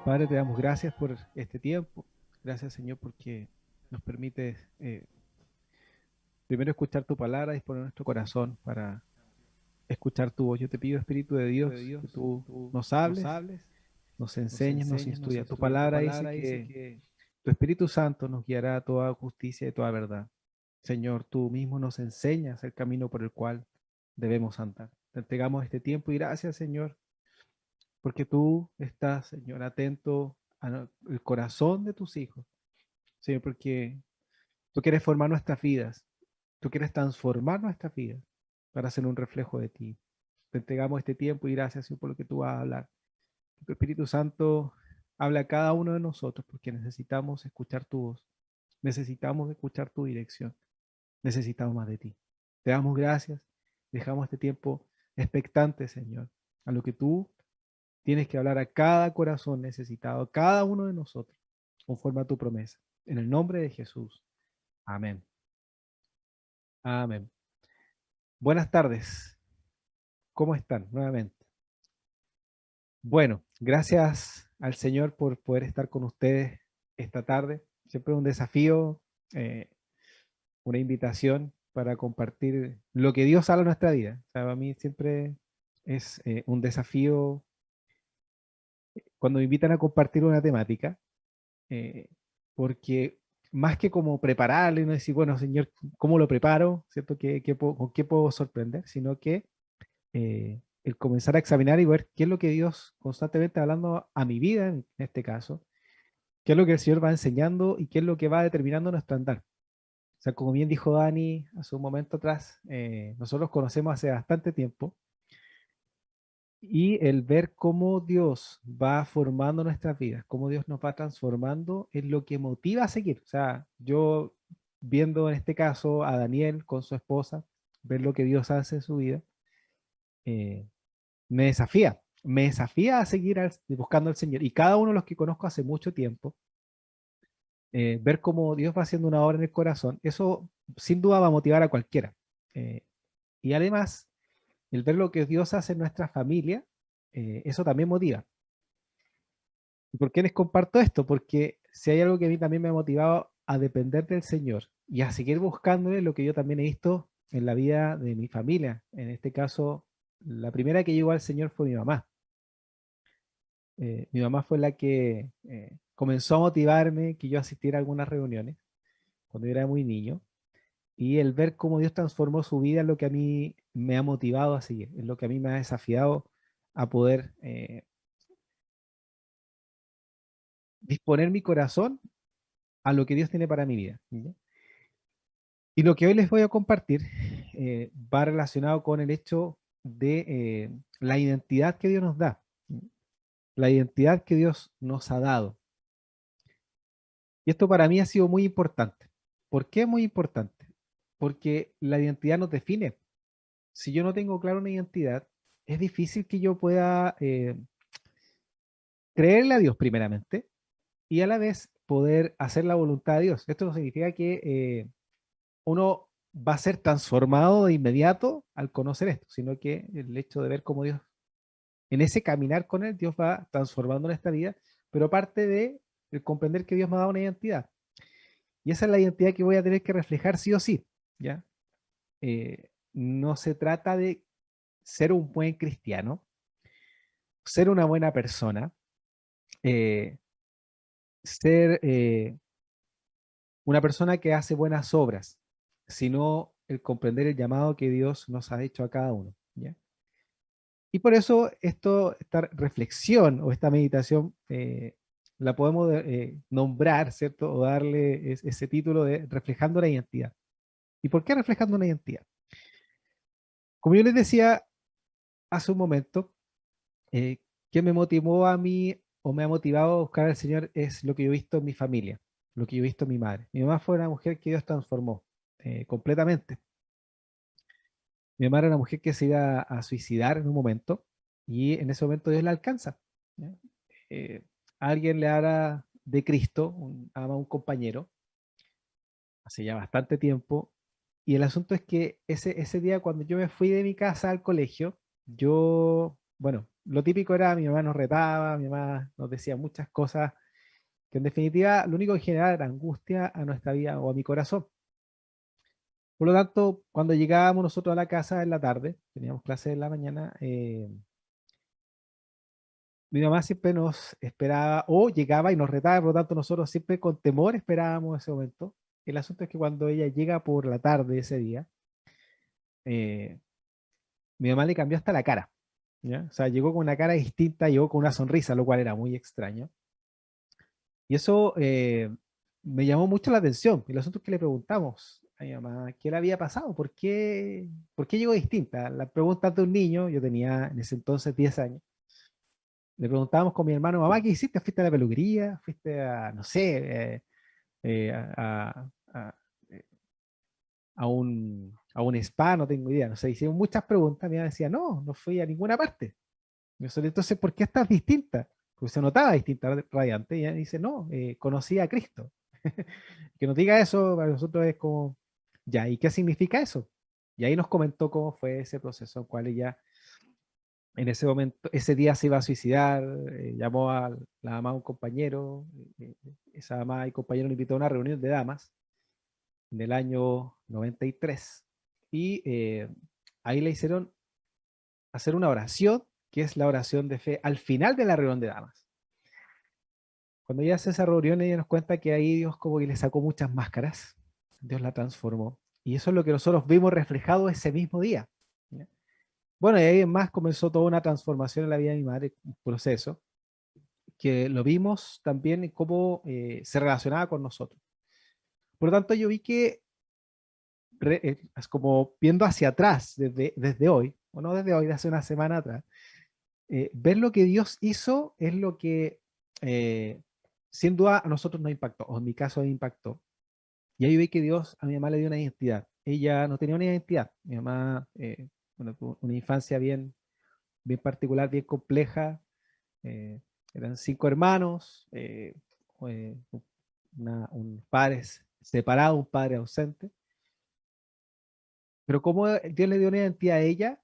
Padre, te damos gracias por este tiempo. Gracias, Señor, porque nos permite primero escuchar tu palabra, disponer nuestro corazón para escuchar tu voz. Yo te pido, Espíritu de Dios, que tú nos hables, nos enseñes, nos instruyas. Tu palabra dice que tu Espíritu Santo nos guiará a toda justicia y toda verdad. Señor, tú mismo nos enseñas el camino por el cual debemos andar. Te entregamos este tiempo y gracias, Señor, porque tú estás, Señor, atento al corazón de tus hijos. Señor, porque tú quieres formar nuestras vidas, tú quieres transformar nuestras vidas para ser un reflejo de ti. Te entregamos este tiempo y gracias, Señor, por lo que tú vas a hablar. Que tu Espíritu Santo habla a cada uno de nosotros porque necesitamos escuchar tu voz, necesitamos escuchar tu dirección, necesitamos más de ti. Te damos gracias, dejamos este tiempo expectante, Señor, a lo que tú tienes que hablar a cada corazón necesitado, a cada uno de nosotros, conforme a tu promesa. En el nombre de Jesús. Amén. Amén. Buenas tardes. ¿Cómo están? Nuevamente. Bueno, gracias al Señor por poder estar con ustedes esta tarde. Siempre un desafío, eh, una invitación para compartir lo que Dios habla en nuestra vida. O sea, para mí siempre es un desafío cuando me invitan a compartir una temática, eh, porque más que como prepararle y no decir, bueno, Señor, ¿cómo lo preparo? ¿Cierto? ¿Con qué puedo sorprender? Sino que el comenzar a examinar y ver qué es lo que Dios constantemente hablando a mi vida, en este caso, qué es lo que el Señor va enseñando y qué es lo que va determinando nuestro andar. O sea, como bien dijo Dani hace un momento atrás, nosotros conocemos hace bastante tiempo y el ver cómo Dios va formando nuestras vidas, cómo Dios nos va transformando, es lo que motiva a seguir. O sea, yo viendo en este caso a Daniel con su esposa, ver lo que Dios hace en su vida, eh, me desafía a seguir buscando al Señor. Y cada uno de los que conozco hace mucho tiempo, ver cómo Dios va haciendo una obra en el corazón, eso sin duda va a motivar a cualquiera. Eh, y además, el ver lo que Dios hace en nuestra familia, eso también motiva. ¿Y por qué les comparto esto? Porque si hay algo que a mí también me ha motivado a depender del Señor y a seguir buscándole, lo que yo también he visto en la vida de mi familia. En este caso, la primera que llegó al Señor fue mi mamá. Mi mamá fue la que comenzó a motivarme que yo asistiera a algunas reuniones cuando yo era muy niño, y el ver cómo Dios transformó su vida es lo que a mí me ha motivado a seguir, es lo que a mí me ha desafiado a poder disponer mi corazón a lo que Dios tiene para mi vida. ¿Ya? Y lo que hoy les voy a compartir va relacionado con el hecho de la identidad que Dios nos da, ¿ya? La identidad que Dios nos ha dado. Y esto para mí ha sido muy importante. ¿Por qué es muy importante? Porque la identidad nos define. Si yo no tengo claro una identidad, es difícil que yo pueda creerle a Dios primeramente y a la vez poder hacer la voluntad de Dios. Esto no significa que uno va a ser transformado de inmediato al conocer esto, sino que el hecho de ver cómo Dios, en ese caminar con Él, Dios va transformando nuestra vida, pero parte de el comprender que Dios me ha dado una identidad. Y esa es la identidad que voy a tener que reflejar sí o sí, ¿ya? No se trata de ser un buen cristiano, ser una buena persona, eh, ser una persona que hace buenas obras, sino el comprender el llamado que Dios nos ha hecho a cada uno, ¿ya? Y por eso esta reflexión o esta meditación la podemos nombrar, ¿cierto? O darle ese título de reflejando la identidad. ¿Y por qué reflejando una identidad? Como yo les decía hace un momento, eh, que me motivó a mí o me ha motivado a buscar al Señor es lo que yo he visto en mi familia, lo que yo he visto en mi madre. Mi mamá fue una mujer que Dios transformó completamente. Mi mamá era una mujer que se iba a suicidar en un momento y en ese momento Dios la alcanza. ¿Ya? Eh, Alguien le habla de Cristo, ama a un compañero, hace ya bastante tiempo, y el asunto es que ese día cuando yo me fui de mi casa al colegio, yo, bueno, lo típico era mi mamá nos retaba, mi mamá nos decía muchas cosas que en definitiva lo único que generaba era angustia a nuestra vida o a mi corazón. Por lo tanto, cuando llegábamos nosotros a la casa en la tarde, teníamos clase en la mañana, mi mamá siempre nos esperaba o llegaba y nos retaba, por lo tanto nosotros siempre con temor esperábamos ese momento. El asunto es que cuando ella llega por la tarde ese día, eh, mi mamá le cambió hasta la cara, ¿ya? O sea, llegó con una cara distinta, llegó con una sonrisa, lo cual era muy extraño. Y eso me llamó mucho la atención. Y el asunto es que le preguntamos a mi mamá qué le había pasado, por qué llegó distinta. La pregunta de un niño, yo tenía en ese entonces 10 años, le preguntábamos con mi hermano, mamá, ¿qué hiciste? ¿Fuiste a la peluquería? ¿Fuiste a, no sé, a, eh, a un spa? No tengo idea. No sé, hicimos muchas preguntas. Mi mamá decía, no, no fui a ninguna parte. Y nosotros, entonces, ¿por qué estás distinta? Porque se notaba distinta, radiante. Y ella dice, no, conocí a Cristo. Que nos diga eso para nosotros es como, ya, ¿y qué significa eso? Y ahí nos comentó cómo fue ese proceso, cuál ella en ese momento, ese día se iba a suicidar, llamó a la mamá de un compañero, esa mamá y compañero le invitó a una reunión de damas en el año 93 y ahí le hicieron hacer una oración, que es la oración de fe, al final de la reunión de damas. Cuando ella hace esa reunión, ella nos cuenta que ahí Dios como que le sacó muchas máscaras, Dios la transformó. Y eso es lo que nosotros vimos reflejado ese mismo día. ¿Ya? Bueno, y ahí en más comenzó toda una transformación en la vida de mi madre, un proceso, que lo vimos también en cómo se relacionaba con nosotros. Por lo tanto, yo vi que, es como viendo hacia atrás, desde hoy, o no desde hoy, de hace una semana atrás, ver lo que Dios hizo es lo que eh, sin duda a nosotros nos impactó, o en mi caso me impactó. Y ahí vi que Dios a mi mamá le dio una identidad. Ella no tenía una identidad. Mi mamá, bueno, tuvo una infancia bien particular, bien compleja. eh, Eran 5 hermanos, un padre separado, un padre ausente. Pero como Dios le dio una identidad a ella,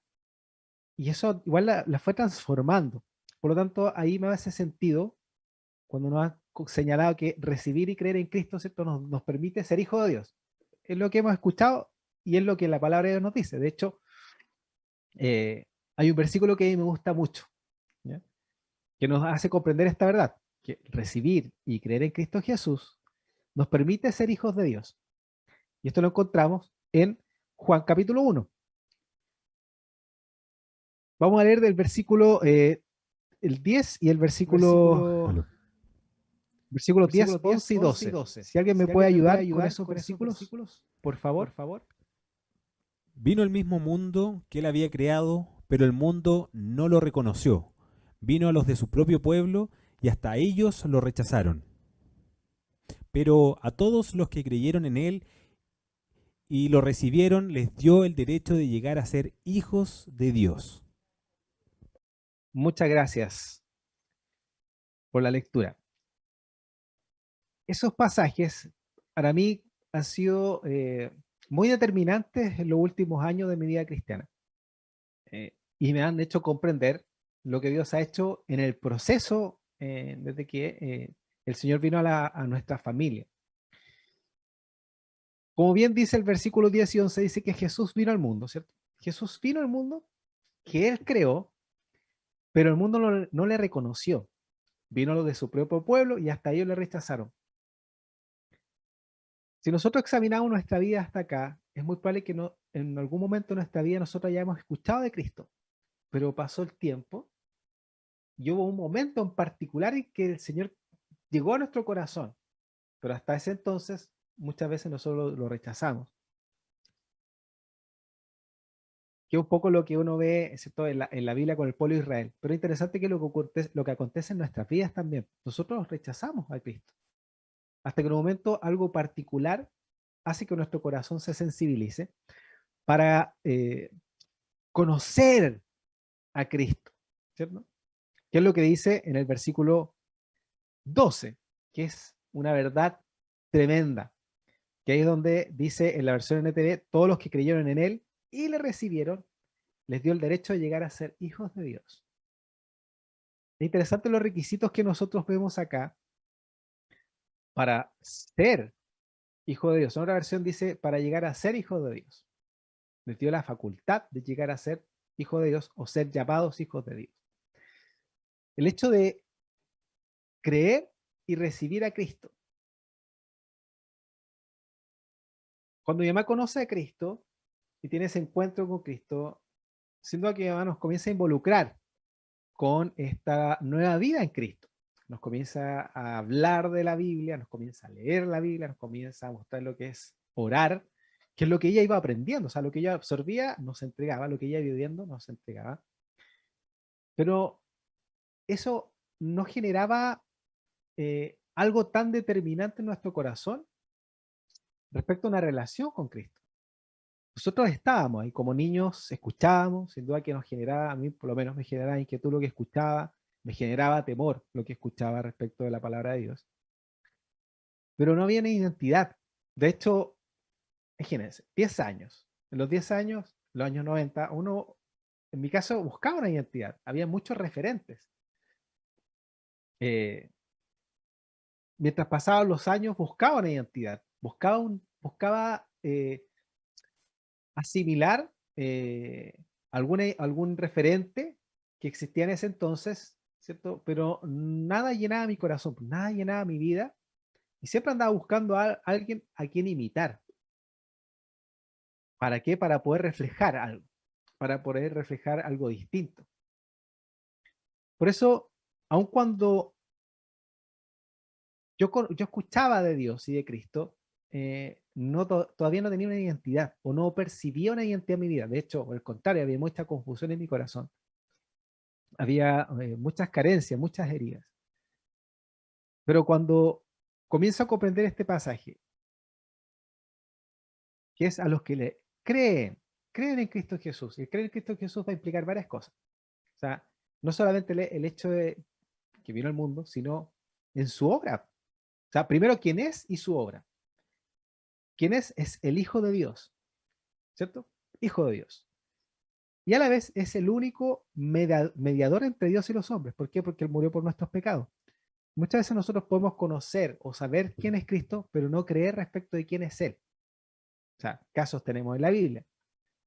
y eso igual la fue transformando. Por lo tanto, ahí me hace sentido cuando nos ha señalado que recibir y creer en Cristo, ¿cierto? Nos permite ser hijos de Dios. Es lo que hemos escuchado y es lo que la palabra de Dios nos dice. De hecho, eh, hay un versículo que a mí me gusta mucho, ¿ya? Que nos hace comprender esta verdad, que recibir y creer en Cristo Jesús nos permite ser hijos de Dios. Y esto lo encontramos en Juan capítulo 1. Vamos a leer del versículo el 10 y el versículo 10, 11 y 12. Si alguien me puede ayudar con esos versículos, por favor. Vino el mismo mundo que él había creado, pero el mundo no lo reconoció. Vino a los de su propio pueblo y hasta ellos lo rechazaron. Pero a todos los que creyeron en él y lo recibieron, les dio el derecho de llegar a ser hijos de Dios. Muchas gracias por la lectura. Esos pasajes para mí han sido muy determinantes en los últimos años de mi vida cristiana. Y me han hecho comprender lo que Dios ha hecho en el proceso desde que el Señor vino a nuestra familia. Como bien dice el versículo 10 y 11, dice que Jesús vino al mundo, ¿cierto? Jesús vino al mundo que Él creó, pero el mundo no le reconoció. Vino lo de su propio pueblo y hasta ellos le rechazaron. Si nosotros examinamos nuestra vida hasta acá, es muy probable que no, en algún momento de nuestra vida nosotros hayamos escuchado de Cristo, pero pasó el tiempo y hubo un momento en particular en que el Señor llegó a nuestro corazón, pero hasta ese entonces muchas veces nosotros lo rechazamos. Que es un poco lo que uno ve, ¿cierto? En la Biblia con el pueblo de Israel. Pero es interesante que lo que acontece en nuestras vidas también. Nosotros rechazamos a Cristo. Hasta que en un momento algo particular hace que nuestro corazón se sensibilice para conocer a Cristo, ¿cierto? ¿Qué es lo que dice en el versículo 12? Que es una verdad tremenda. Que ahí es donde dice en la versión NTV, todos los que creyeron en Él y le recibieron, les dio el derecho de llegar a ser hijos de Dios. Es interesante los requisitos que nosotros vemos acá para ser hijo de Dios. En otra versión dice, para llegar a ser hijo de Dios. Les dio la facultad de llegar a ser hijo de Dios o ser llamados hijos de Dios. El hecho de creer y recibir a Cristo. Cuando mi mamá conoce a Cristo y tiene ese encuentro con Cristo, sin duda que mi mamá nos comienza a involucrar con esta nueva vida en Cristo. Nos comienza a hablar de la Biblia, nos comienza a leer la Biblia, nos comienza a mostrar lo que es orar, que es lo que ella iba aprendiendo, o sea, lo que ella absorbía nos entregaba, lo que ella iba viviendo nos entregaba. Pero eso no generaba algo tan determinante en nuestro corazón respecto a una relación con Cristo. Nosotros estábamos ahí como niños, escuchábamos, sin duda que nos generaba, a mí por lo menos me generaba inquietud lo que escuchaba, me generaba temor lo que escuchaba respecto de la palabra de Dios. Pero no había una identidad. De hecho, imagínense, 10 años. En los 10 años, los años 90, uno, en mi caso, buscaba una identidad. Había muchos referentes. Eh, Mientras pasaban los años, buscaba una identidad. Buscaba asimilar algún referente que existía en ese entonces, ¿cierto? Pero nada llenaba mi corazón, nada llenaba mi vida, y siempre andaba buscando a alguien a quien imitar. ¿Para qué? Para poder reflejar algo, para poder reflejar algo distinto. Por eso, aun cuando yo escuchaba de Dios y de Cristo, todavía no tenía una identidad o no percibía una identidad en mi vida. De hecho, al contrario, había mucha confusión en mi corazón. Había muchas carencias, muchas heridas. Pero cuando comienzo a comprender este pasaje, que es a los que le creen en Cristo Jesús, y creer en Cristo Jesús va a implicar varias cosas. O sea, no solamente el hecho de que vino al mundo, sino en su obra. O sea, primero quién es y su obra. ¿Quién es el Hijo de Dios, ¿cierto? Hijo de Dios. Y a la vez es el único mediador entre Dios y los hombres. ¿Por qué? Porque Él murió por nuestros pecados. Muchas veces nosotros podemos conocer o saber quién es Cristo, pero no creer respecto de quién es Él. O sea, casos tenemos en la Biblia.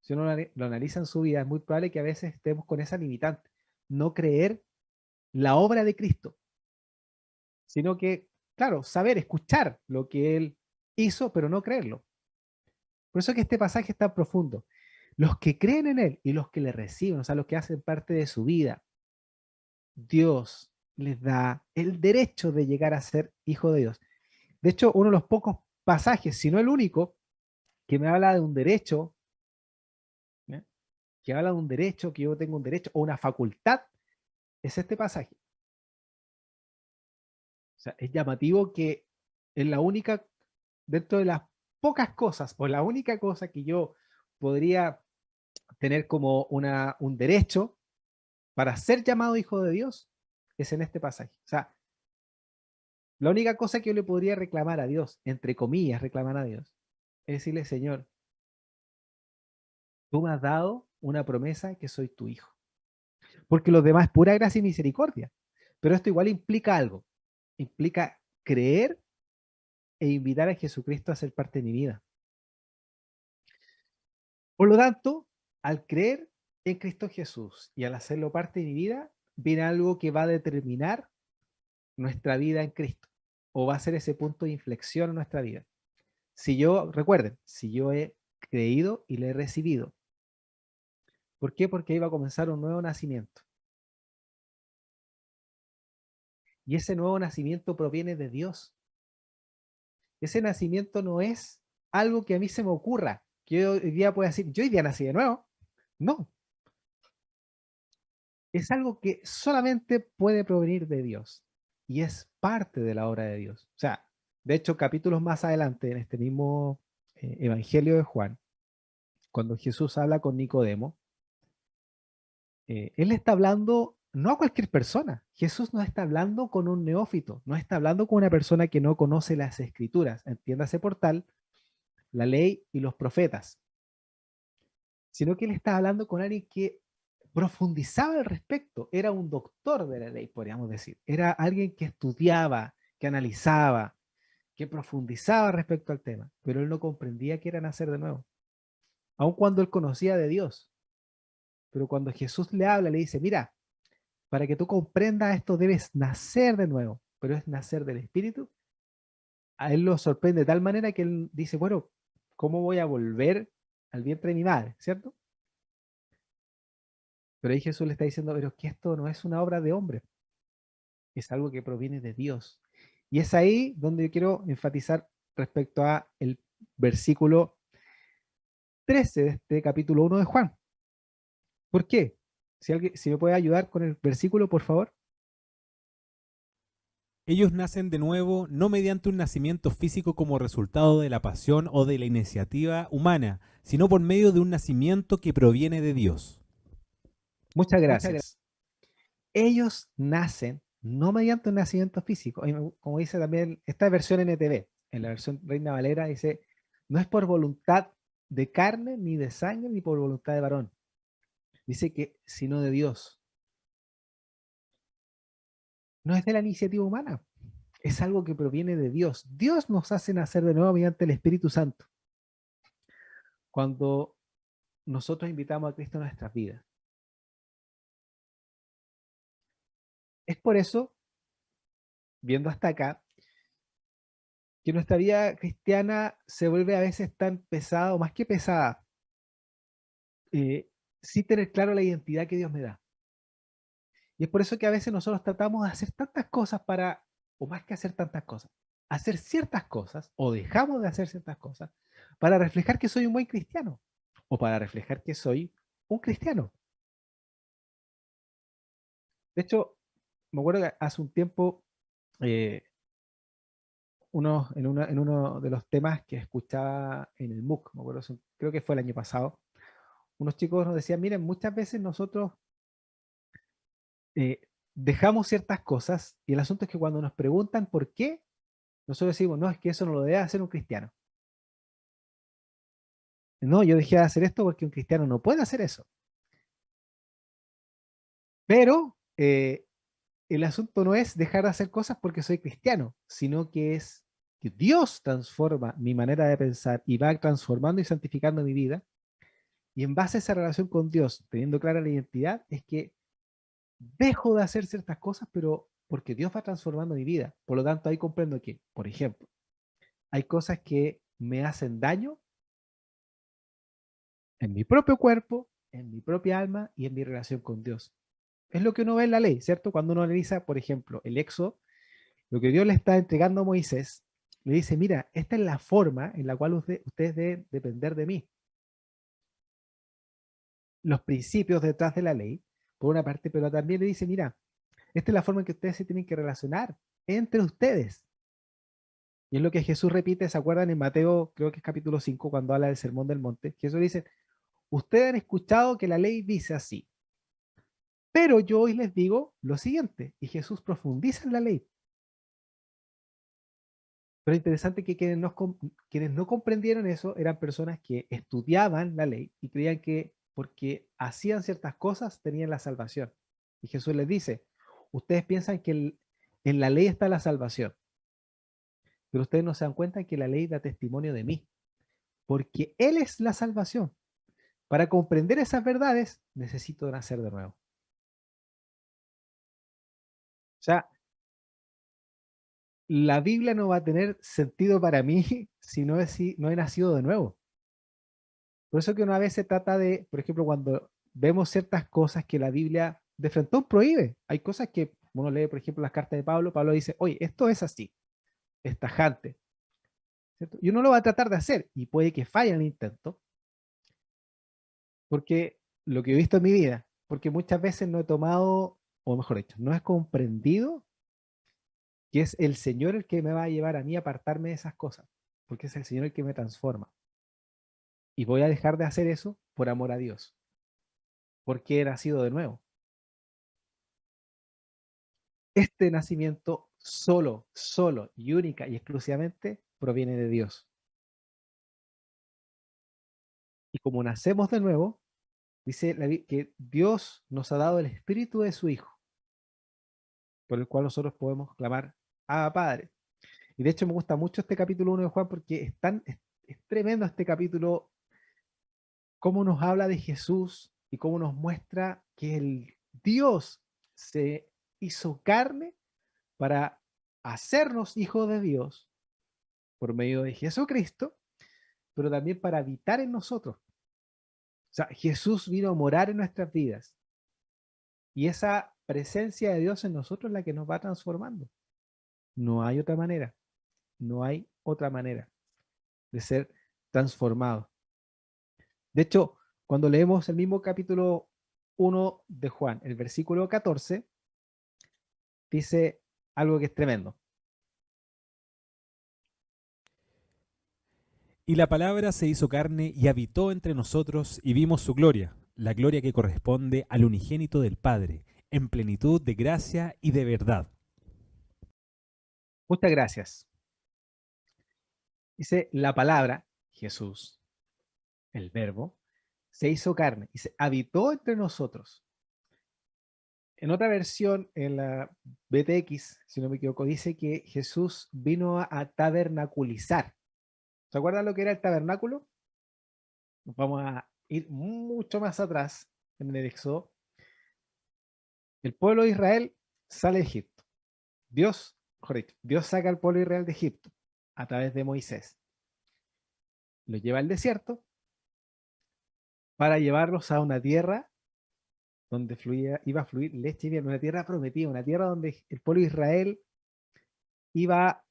Si uno lo analiza en su vida, es muy probable que a veces estemos con esa limitante. No creer la obra de Cristo, sino que, claro, saber, escuchar lo que Él hizo, pero no creerlo. Por eso es que este pasaje es tan profundo. Los que creen en Él y los que le reciben, o sea, los que hacen parte de su vida, Dios les da el derecho de llegar a ser hijo de Dios. De hecho, uno de los pocos pasajes, si no el único, que me habla de un derecho, ¿eh? Que habla de un derecho, que yo tengo un derecho o una facultad, es este pasaje. O sea, es llamativo que es la única, dentro de las pocas cosas, o la única cosa que yo podría tener como un derecho para ser llamado hijo de Dios, es en este pasaje. O sea, la única cosa que yo le podría reclamar a Dios, entre comillas, reclamar a Dios, es decirle, Señor, tú me has dado una promesa que soy tu hijo. Porque los demás es pura gracia y misericordia. Pero esto igual implica algo. Implica creer e invitar a Jesucristo a ser parte de mi vida. Por lo tanto, al creer en Cristo Jesús y al hacerlo parte de mi vida, viene algo que va a determinar nuestra vida en Cristo, o va a ser ese punto de inflexión en nuestra vida. Si yo, recuerden, si yo he creído y le he recibido, ¿por qué? Porque ahí va a comenzar un nuevo nacimiento. Y ese nuevo nacimiento proviene de Dios. Ese nacimiento no es algo que a mí se me ocurra, que yo hoy día pueda decir, yo hoy día nací de nuevo. No. Es algo que solamente puede provenir de Dios. Y es parte de la obra de Dios. O sea, de hecho, capítulos más adelante, en este mismo Evangelio de Juan, cuando Jesús habla con Nicodemo, él está hablando no a cualquier persona. Jesús no está hablando con un neófito, no está hablando con una persona que no conoce las escrituras, entiéndase por tal, la ley y los profetas, sino que él está hablando con alguien que profundizaba al respecto, era un doctor de la ley, podríamos decir. Era alguien que estudiaba, que analizaba, que profundizaba respecto al tema, pero él no comprendía que era nacer de nuevo, aun cuando él conocía de Dios. Pero cuando Jesús le habla, le dice, mira, para que tú comprendas esto debes nacer de nuevo, pero es nacer del Espíritu. A él lo sorprende de tal manera que él dice, bueno, ¿cómo voy a volver al vientre de mi madre? ¿Cierto? Pero ahí Jesús le está diciendo, pero es que esto no es una obra de hombre, es algo que proviene de Dios. Y es ahí donde yo quiero enfatizar respecto a el versículo 13 de este capítulo 1 de Juan. ¿Por qué? Si me puede ayudar con el versículo, por favor. Ellos nacen de nuevo no mediante un nacimiento físico como resultado de la pasión o de la iniciativa humana, sino por medio de un nacimiento que proviene de Dios. Muchas gracias. Ellos nacen no mediante un nacimiento físico. Como dice también esta versión NTV, en la versión Reina Valera dice, no es por voluntad de carne, ni de sangre, ni por voluntad de varón. Dice que, sino de Dios. No es de la iniciativa humana, es algo que proviene de Dios. Dios nos hace nacer de nuevo mediante el Espíritu Santo. Cuando nosotros invitamos a Cristo a nuestras vidas. Es por eso, viendo hasta acá, que nuestra vida cristiana se vuelve a veces tan pesada, o más que pesada, eh, sin tener claro la identidad que Dios me da. Y es por eso que a veces nosotros tratamos de hacer tantas cosas para, o más que hacer tantas cosas, hacer ciertas cosas, o dejamos de hacer ciertas cosas, para reflejar que soy un buen cristiano, o para reflejar que soy un cristiano. De hecho, me acuerdo que hace un tiempo, eh, en uno de los temas que escuchaba en el MOOC, me acuerdo, creo que fue el año pasado, unos chicos nos decían, miren, muchas veces nosotros eh, dejamos ciertas cosas y el asunto es que cuando nos preguntan por qué, nosotros decimos, no, es que eso no lo debe hacer un cristiano. No, yo dejé de hacer esto porque un cristiano no puede hacer eso. Pero el asunto no es dejar de hacer cosas porque soy cristiano, sino que es que Dios transforma mi manera de pensar y va transformando y santificando mi vida. Y en base a esa relación con Dios, teniendo clara la identidad, es que dejo de hacer ciertas cosas, pero porque Dios va transformando mi vida. Por lo tanto, ahí comprendo que, por ejemplo, hay cosas que me hacen daño en mi propio cuerpo, en mi propia alma y en mi relación con Dios. Es lo que uno ve en la ley, ¿cierto? Cuando uno analiza, por ejemplo, el Éxodo, lo que Dios le está entregando a Moisés, le dice, mira, esta es la forma en la cual ustedes deben depender de mí. Los principios detrás de la ley, por una parte, pero también le dice, mira, esta es la forma en que ustedes se tienen que relacionar entre ustedes. Y es lo que Jesús repite, ¿se acuerdan en Mateo, creo que es capítulo 5, cuando habla del Sermón del Monte? Jesús dice, ustedes han escuchado que la ley dice así, pero yo hoy les digo lo siguiente, y Jesús profundiza en la ley. Pero es interesante que quienes no comprendieron eso eran personas que estudiaban la ley y creían que porque hacían ciertas cosas tenían la salvación. Y Jesús les dice, ustedes piensan que en la ley está la salvación, pero ustedes no se dan cuenta que la ley da testimonio de mí, porque Él es la salvación. Para comprender esas verdades necesito nacer de nuevo. O sea, la Biblia no va a tener sentido para mí si no he nacido de nuevo. Por eso que una vez se trata de, por ejemplo, cuando vemos ciertas cosas que la Biblia de frente prohíbe. Hay cosas que uno lee, por ejemplo, las cartas de Pablo. Pablo dice, oye, esto es así, es tajante, ¿cierto? Y uno lo va a tratar de hacer y puede que falle en el intento, porque lo que he visto en mi vida, porque muchas veces no he tomado, o mejor dicho, no he comprendido que es el Señor el que me va a llevar a mí a apartarme de esas cosas, porque es el Señor el que me transforma. Y voy a dejar de hacer eso por amor a Dios, porque he nacido de nuevo. Este nacimiento solo y única y exclusivamente proviene de Dios. Y como nacemos de nuevo, Dice que Dios nos ha dado el espíritu de su Hijo, por el cual nosotros podemos clamar a Padre. Y de hecho me gusta mucho este capítulo 1 de Juan porque es tremendo este capítulo, cómo nos habla de Jesús y cómo nos muestra que el Dios se hizo carne para hacernos hijos de Dios por medio de Jesucristo, pero también para habitar en nosotros. O sea, Jesús vino a morar en nuestras vidas y esa presencia de Dios en nosotros es la que nos va transformando. No hay otra manera, no hay otra manera de ser transformados. De hecho, cuando leemos el mismo capítulo 1 de Juan, el versículo 14, dice algo que es tremendo. Y la palabra se hizo carne y habitó entre nosotros y vimos su gloria, la gloria que corresponde al unigénito del Padre, en plenitud de gracia y de verdad. Muchas gracias. Dice la palabra, Jesús, el verbo, se hizo carne y se habitó entre nosotros. En otra versión, en la BTX, si no me equivoco, dice que Jesús vino a tabernaculizar. ¿Se acuerdan lo que era el tabernáculo? Nos vamos a ir mucho más atrás en el Éxodo. El pueblo de Israel sale de Egipto. Dios saca al pueblo de Israel de Egipto a través de Moisés. Lo lleva al desierto para llevarlos a una tierra donde iba a fluir leche y miel, una tierra prometida, una tierra donde el pueblo de Israel iba a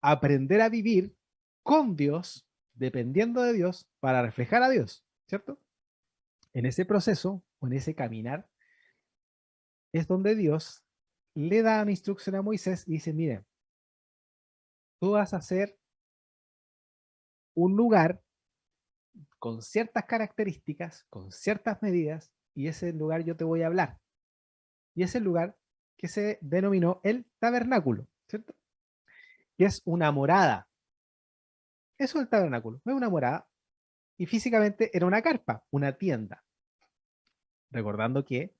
aprender a vivir con Dios, dependiendo de Dios, para reflejar a Dios, ¿cierto? En ese proceso, o en ese caminar, es donde Dios le da una instrucción a Moisés y dice, miren, tú vas a hacer un lugar con ciertas características, con ciertas medidas, y ese lugar yo te voy a hablar. Y ese lugar que se denominó el tabernáculo, ¿cierto? Y es una morada. Eso es el tabernáculo, no es una morada. Y físicamente era una carpa, una tienda. Recordando que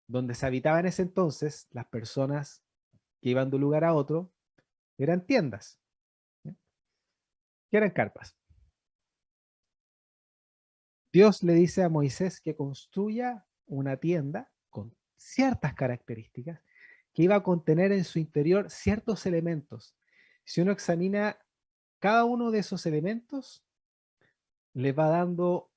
donde se habitaba en ese entonces, las personas que iban de un lugar a otro eran tiendas, ¿sí? Que eran carpas. Dios le dice a Moisés que construya una tienda con ciertas características que iba a contener en su interior ciertos elementos. Si uno examina cada uno de esos elementos, le va dando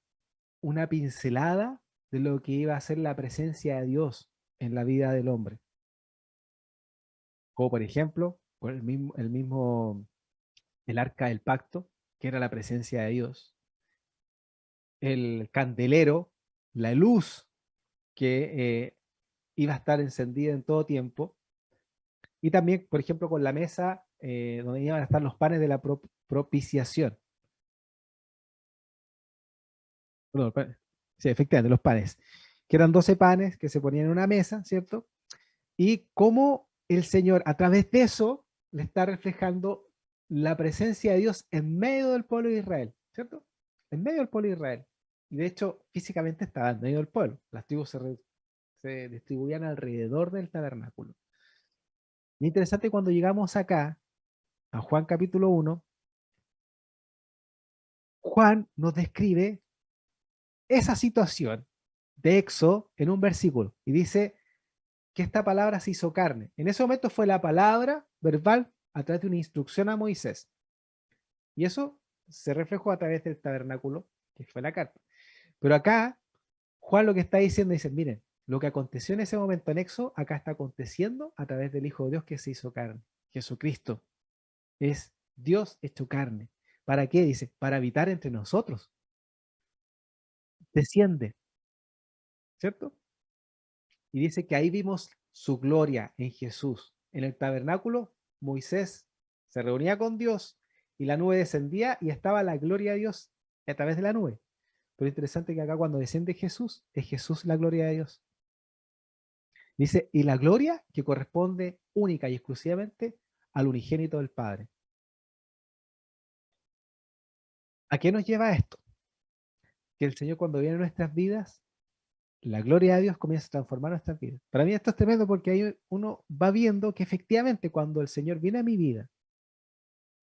una pincelada de lo que iba a ser la presencia de Dios en la vida del hombre. Como por ejemplo, el arca del pacto, que era la presencia de Dios, el candelero, la luz que iba a estar encendida en todo tiempo, y también, por ejemplo, con la mesa donde iban a estar los panes de la propiciación. Perdón, sí, efectivamente, los panes, que eran 12 panes que se ponían en una mesa, ¿cierto? Y cómo el Señor, a través de eso, le está reflejando la presencia de Dios en medio del pueblo de Israel, ¿cierto? En medio del pueblo de Israel. Y de hecho, físicamente estaba en medio del pueblo. Las tribus se distribuían alrededor del tabernáculo. Y interesante cuando llegamos acá, a Juan capítulo 1, Juan nos describe esa situación de Éxodo en un versículo. Y dice que esta palabra se hizo carne. En ese momento fue la palabra verbal a través de una instrucción a Moisés. Y eso se reflejó a través del tabernáculo, que fue la carta. Pero acá, Juan lo que está diciendo, dice, miren, lo que aconteció en ese momento en Éxodo, acá está aconteciendo a través del Hijo de Dios que se hizo carne. Jesucristo es Dios hecho carne. ¿Para qué? Dice, para habitar entre nosotros. Desciende, ¿cierto? Y dice que ahí vimos su gloria en Jesús. En el tabernáculo, Moisés se reunía con Dios y la nube descendía y estaba la gloria de Dios a través de la nube. Pero interesante que acá cuando desciende Jesús, es Jesús la gloria de Dios. Dice, y la gloria que corresponde única y exclusivamente al unigénito del Padre. ¿A qué nos lleva esto? Que el Señor cuando viene a nuestras vidas la gloria de Dios comienza a transformar nuestras vidas. Para mí esto es tremendo porque ahí uno va viendo que efectivamente cuando el Señor viene a mi vida,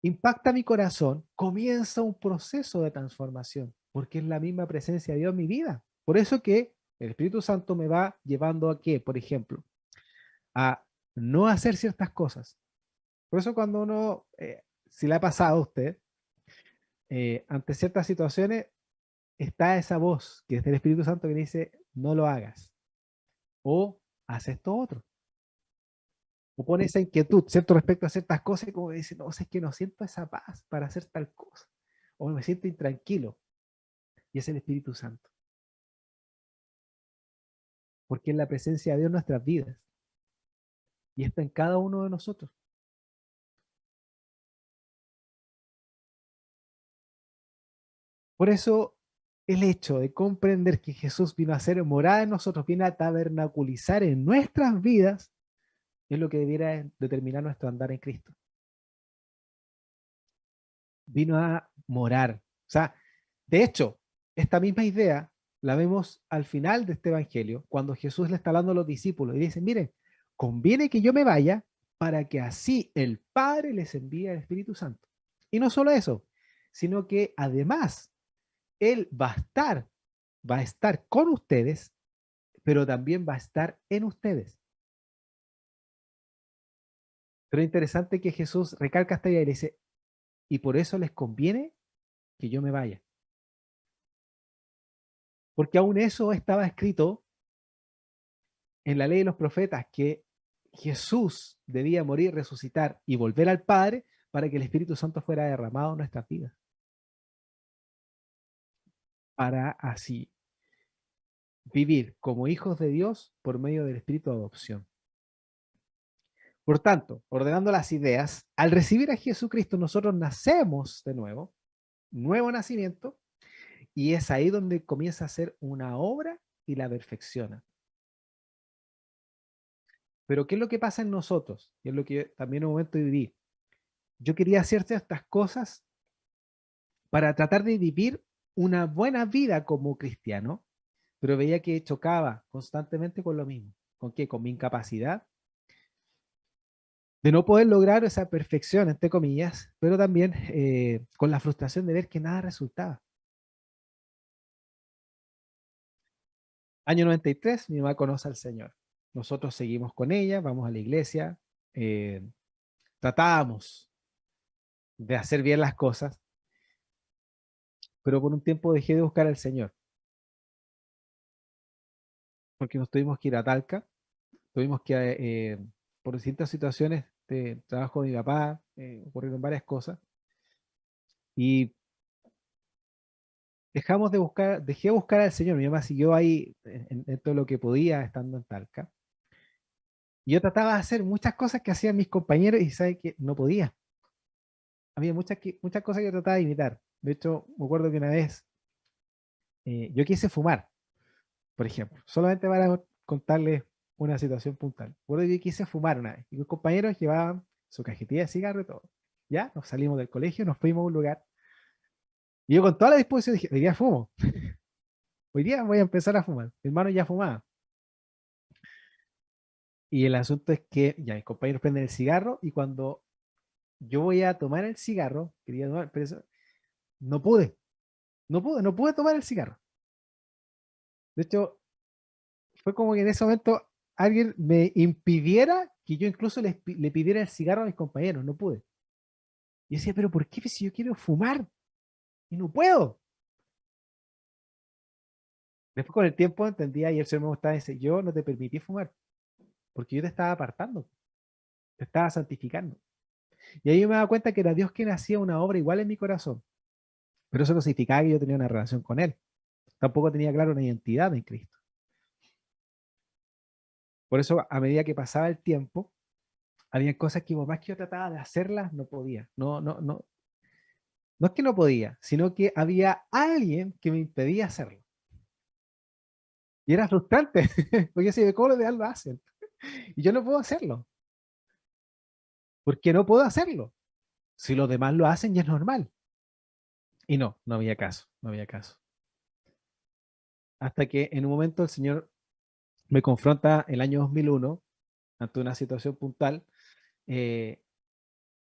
impacta mi corazón, comienza un proceso de transformación, porque es la misma presencia de Dios en mi vida. Por eso que el Espíritu Santo me va llevando a qué, por ejemplo, a no hacer ciertas cosas. Por eso cuando uno, si le ha pasado a usted, ante ciertas situaciones, está esa voz que es del Espíritu Santo que dice, no lo hagas, o haz esto otro. O pone esa inquietud, ¿cierto? Respecto a ciertas cosas y como dice, no, es que no siento esa paz para hacer tal cosa. O me siento intranquilo. Y es el Espíritu Santo. Porque es la presencia de Dios en nuestras vidas. Y está en cada uno de nosotros. Por eso, el hecho de comprender que Jesús vino a ser morada en nosotros, vino a tabernaculizar en nuestras vidas, es lo que debiera determinar nuestro andar en Cristo. Vino a morar. O sea, de hecho, esta misma idea la vemos al final de este evangelio, cuando Jesús le está hablando a los discípulos y dice, miren, conviene que yo me vaya para que así el Padre les envíe el Espíritu Santo. Y no solo eso, sino que además Él va a estar con ustedes, pero también va a estar en ustedes. Pero es interesante que Jesús recalca esta idea y dice, y por eso les conviene que yo me vaya. Porque aún eso estaba escrito en la ley de los profetas, que Jesús debía morir, resucitar y volver al Padre para que el Espíritu Santo fuera derramado en nuestras vidas. Para así vivir como hijos de Dios por medio del Espíritu de adopción. Por tanto, ordenando las ideas, al recibir a Jesucristo nosotros nacemos de nuevo, nuevo nacimiento, y es ahí donde comienza a ser una obra y la perfecciona. Pero ¿qué es lo que pasa en nosotros? Y es lo que también en un momento viví. Yo quería hacer estas cosas para tratar de vivir una buena vida como cristiano, pero veía que chocaba constantemente con lo mismo. ¿Con qué? Con mi incapacidad de no poder lograr esa perfección, entre comillas, pero también con la frustración de ver que nada resultaba. Año 93, mi mamá conoce al Señor. Nosotros seguimos con ella, vamos a la iglesia, eh, tratábamos de hacer bien las cosas, pero por un tiempo dejé de buscar al Señor, porque nos tuvimos que ir a Talca, tuvimos que, por distintas situaciones de trabajo de mi papá, ocurrieron varias cosas, y dejé de buscar al Señor. Mi mamá siguió ahí en todo lo que podía estando en Talca. Y yo trataba de hacer muchas cosas que hacían mis compañeros y sabe que no podía. Había muchas cosas que trataba de imitar. De hecho, me acuerdo que una vez yo quise fumar, por ejemplo, solamente para contarles una situación puntual. Recuerdo que yo quise fumar una vez y mis compañeros llevaban su cajetilla de cigarro y todo. Ya, nos salimos del colegio, nos fuimos a un lugar. Y yo con toda la disposición dije, hoy día fumo. Hoy día voy a empezar a fumar. Mi hermano ya fumaba. Y el asunto es que ya mis compañeros prenden el cigarro y cuando yo voy a tomar el cigarro, quería tomar, pero no pude, no pude tomar el cigarro. De hecho, fue como que en ese momento alguien me impidiera que yo incluso le pidiera el cigarro a mis compañeros, no pude. Y yo decía, pero ¿por qué si yo quiero fumar y no puedo? Después con el tiempo entendía y el Señor me gustaba decir, yo no te permití fumar, porque yo te estaba apartando, te estaba santificando. Y ahí yo me daba cuenta que era Dios quien hacía una obra igual en mi corazón, pero eso no significaba que yo tenía una relación con Él. Tampoco tenía claro una identidad en Cristo. Por eso, a medida que pasaba el tiempo, había cosas que por más que yo trataba de hacerlas, no podía. No es que no podía, sino que había alguien que me impedía hacerlo. Y era frustrante, porque si ¿cómo los demás lo hacen? Y yo no puedo hacerlo. Porque no puedo hacerlo. Si los demás lo hacen, ya es normal. Y no había caso, no había caso. Hasta que en un momento el Señor me confronta el año 2001 ante una situación puntual, eh,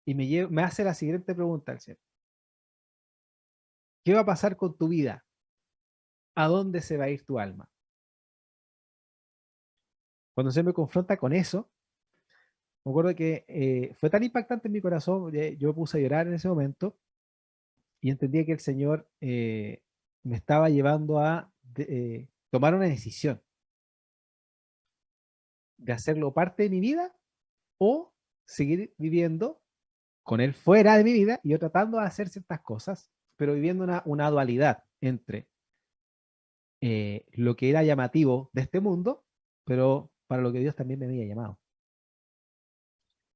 y me hace la siguiente pregunta el Señor. ¿Qué va a pasar con tu vida? ¿A dónde se va a ir tu alma? Cuando se me confronta con eso, me acuerdo que fue tan impactante en mi corazón, yo me puse a llorar en ese momento y entendí que el Señor me estaba llevando a tomar una decisión de hacerlo parte de mi vida o seguir viviendo con Él fuera de mi vida y yo tratando de hacer ciertas cosas, pero viviendo una dualidad entre lo que era llamativo de este mundo, pero para lo que Dios también me había llamado.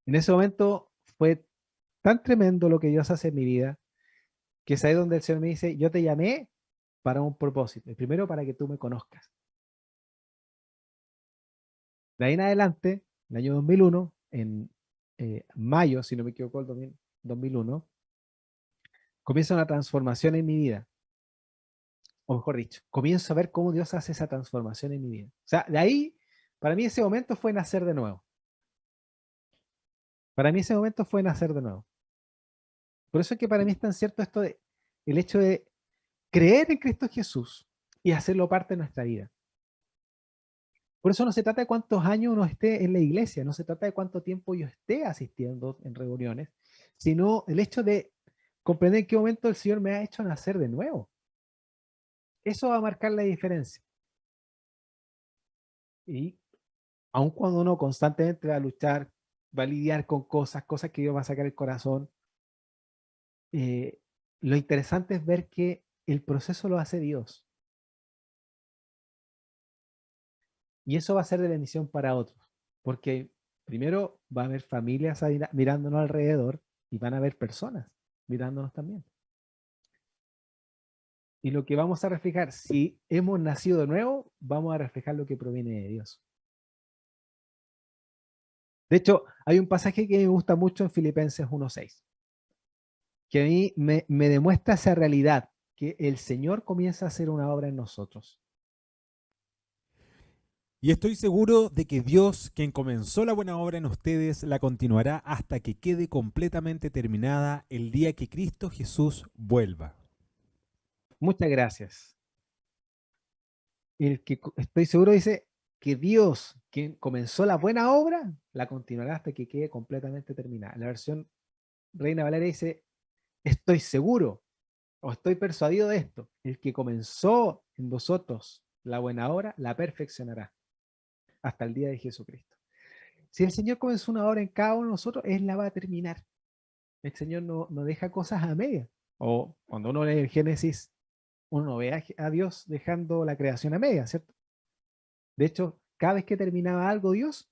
En ese momento fue tan tremendo lo que Dios hace en mi vida, que es ahí donde el Señor me dice, yo te llamé para un propósito. El primero, para que tú me conozcas. De ahí en adelante, el año 2001, en mayo, si no me equivoco, el 2001, comienza una transformación en mi vida. O mejor dicho, comienzo a ver cómo Dios hace esa transformación en mi vida. O sea, de ahí, para mí ese momento fue nacer de nuevo. Para mí ese momento fue nacer de nuevo. Por eso es que para mí es tan cierto esto de el hecho de creer en Cristo Jesús y hacerlo parte de nuestra vida. Por eso no se trata de cuántos años uno esté en la iglesia, no se trata de cuánto tiempo yo esté asistiendo en reuniones, sino el hecho de comprender en qué momento el Señor me ha hecho nacer de nuevo. Eso va a marcar la diferencia. Y aun cuando uno constantemente va a luchar, va a lidiar con cosas que Dios va a sacar el corazón, eh, lo interesante es ver que el proceso lo hace Dios. Y eso va a ser de bendición para otros, porque primero va a haber familias ahí mirándonos alrededor y van a haber personas mirándonos también. Y lo que vamos a reflejar, si hemos nacido de nuevo, vamos a reflejar lo que proviene de Dios. De hecho, hay un pasaje que me gusta mucho en Filipenses 1:6, que a mí me demuestra esa realidad, que el Señor comienza a hacer una obra en nosotros. Y estoy seguro de que Dios, quien comenzó la buena obra en ustedes, la continuará hasta que quede completamente terminada el día que Cristo Jesús vuelva. Muchas gracias. El que estoy seguro dice que Dios, quien comenzó la buena obra, la continuará hasta que quede completamente terminada. La versión Reina Valeria dice, estoy seguro o estoy persuadido de esto. El que comenzó en vosotros la buena obra, la perfeccionará hasta el día de Jesucristo. Si el Señor comenzó una obra en cada uno de nosotros, Él la va a terminar. El Señor no deja cosas a media. O cuando uno lee el Génesis, uno ve a Dios dejando la creación a media, ¿cierto? De hecho, cada vez que terminaba algo Dios,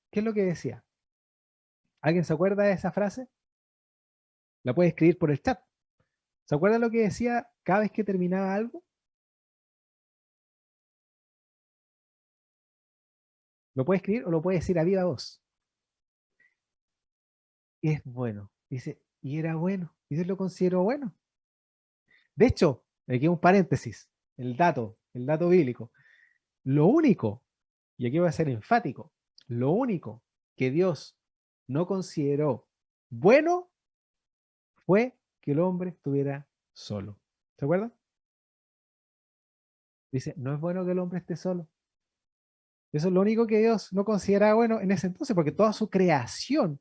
¿qué es lo que decía? ¿Alguien se acuerda de esa frase? La puede escribir por el chat. ¿Se acuerda lo que decía cada vez que terminaba algo? Lo puede escribir o lo puede decir a viva voz. Es bueno. Dice, y era bueno. Y Dios lo consideró bueno. De hecho, aquí un paréntesis, el dato bíblico. Lo único, y aquí voy a ser enfático, lo único que Dios no consideró bueno fue que el hombre estuviera solo. ¿Se acuerdan? Dice, no es bueno que el hombre esté solo. Eso es lo único que Dios no consideraba bueno en ese entonces, porque toda su creación,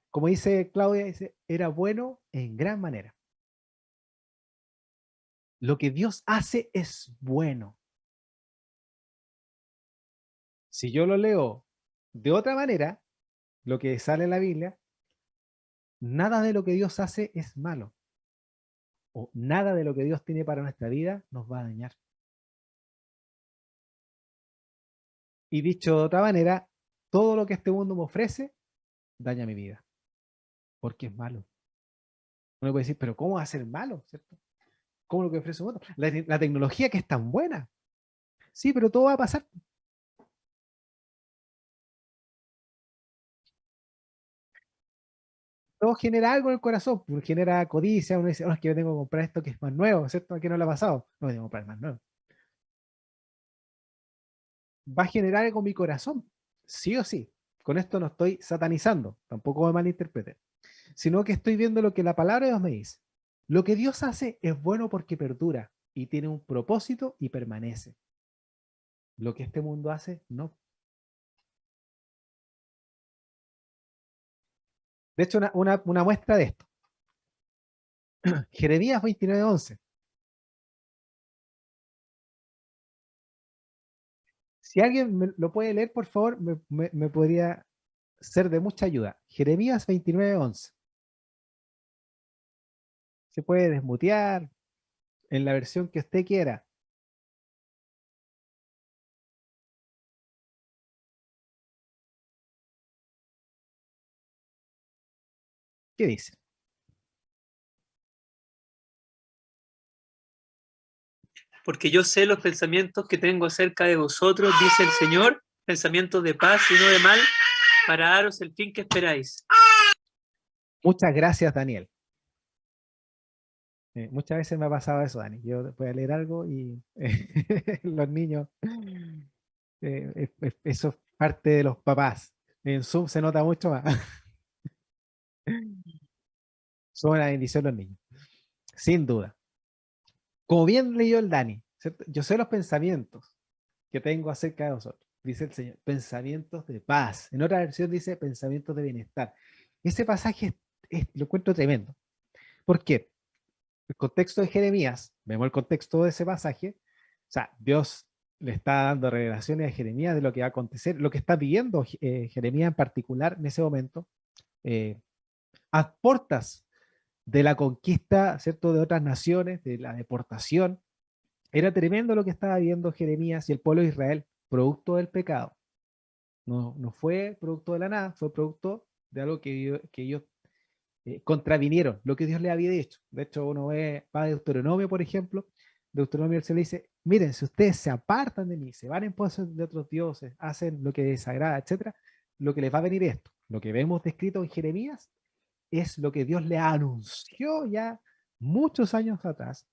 como dice Claudia, dice, era bueno en gran manera. Lo que Dios hace es bueno. Si yo lo leo de otra manera, lo que sale en la Biblia, nada de lo que Dios hace es malo. O nada de lo que Dios tiene para nuestra vida nos va a dañar. Y dicho de otra manera, todo lo que este mundo me ofrece daña mi vida, porque es malo. Uno puede decir, pero ¿cómo va a ser malo? ¿Cierto? ¿Cómo lo que ofrece un mundo? La tecnología que es tan buena. Sí, pero todo va a pasar. Todo genera algo en el corazón, pues, genera codicia, uno dice, oh, es que yo tengo que comprar esto que es más nuevo, ¿cierto? ¿A qué no le ha pasado? No, tengo que comprar más nuevo. va a generar algo en mi corazón, sí o sí. Con esto no estoy satanizando, tampoco me malinterpreten, sino que estoy viendo lo que la palabra de Dios me dice. Lo que Dios hace es bueno porque perdura y tiene un propósito y permanece. Lo que este mundo hace, no. De hecho, una muestra de esto. Jeremías 29:11. Si alguien lo puede leer, por favor, me podría ser de mucha ayuda. Jeremías 29:11. Se puede desmutear en la versión que usted quiera. ¿Qué dice? Porque yo sé los pensamientos que tengo acerca de vosotros, dice el Señor, pensamientos de paz y no de mal, para daros el fin que esperáis. Muchas gracias, Daniel. Muchas veces me ha pasado eso, Dani. Yo voy a leer algo y los niños, eso es parte de los papás. En Zoom se nota mucho más. Son una bendición los niños, sin duda. Como bien leyó el Dani, ¿cierto? Yo sé los pensamientos que tengo acerca de vosotros, dice el Señor, pensamientos de paz. En otra versión dice pensamientos de bienestar. Ese pasaje lo encuentro tremendo. ¿Por qué? El contexto de Jeremías, vemos el contexto de ese pasaje, o sea, Dios le está dando revelaciones a Jeremías de lo que va a acontecer, lo que está viviendo Jeremías en particular en ese momento, eh, a portas de la conquista, ¿cierto?, de otras naciones, de la deportación. Era tremendo lo que estaba viviendo Jeremías y el pueblo de Israel, producto del pecado. No fue producto de la nada, fue producto de algo que ellos contravinieron lo que Dios le había dicho. De hecho, uno va a Deuteronomio, por ejemplo, Deuteronomio se le dice, miren, si ustedes se apartan de mí, se van en pos de otros dioses, hacen lo que desagrada, etcétera, lo que les va a venir esto. Lo que vemos descrito en Jeremías es lo que Dios le anunció ya muchos años atrás,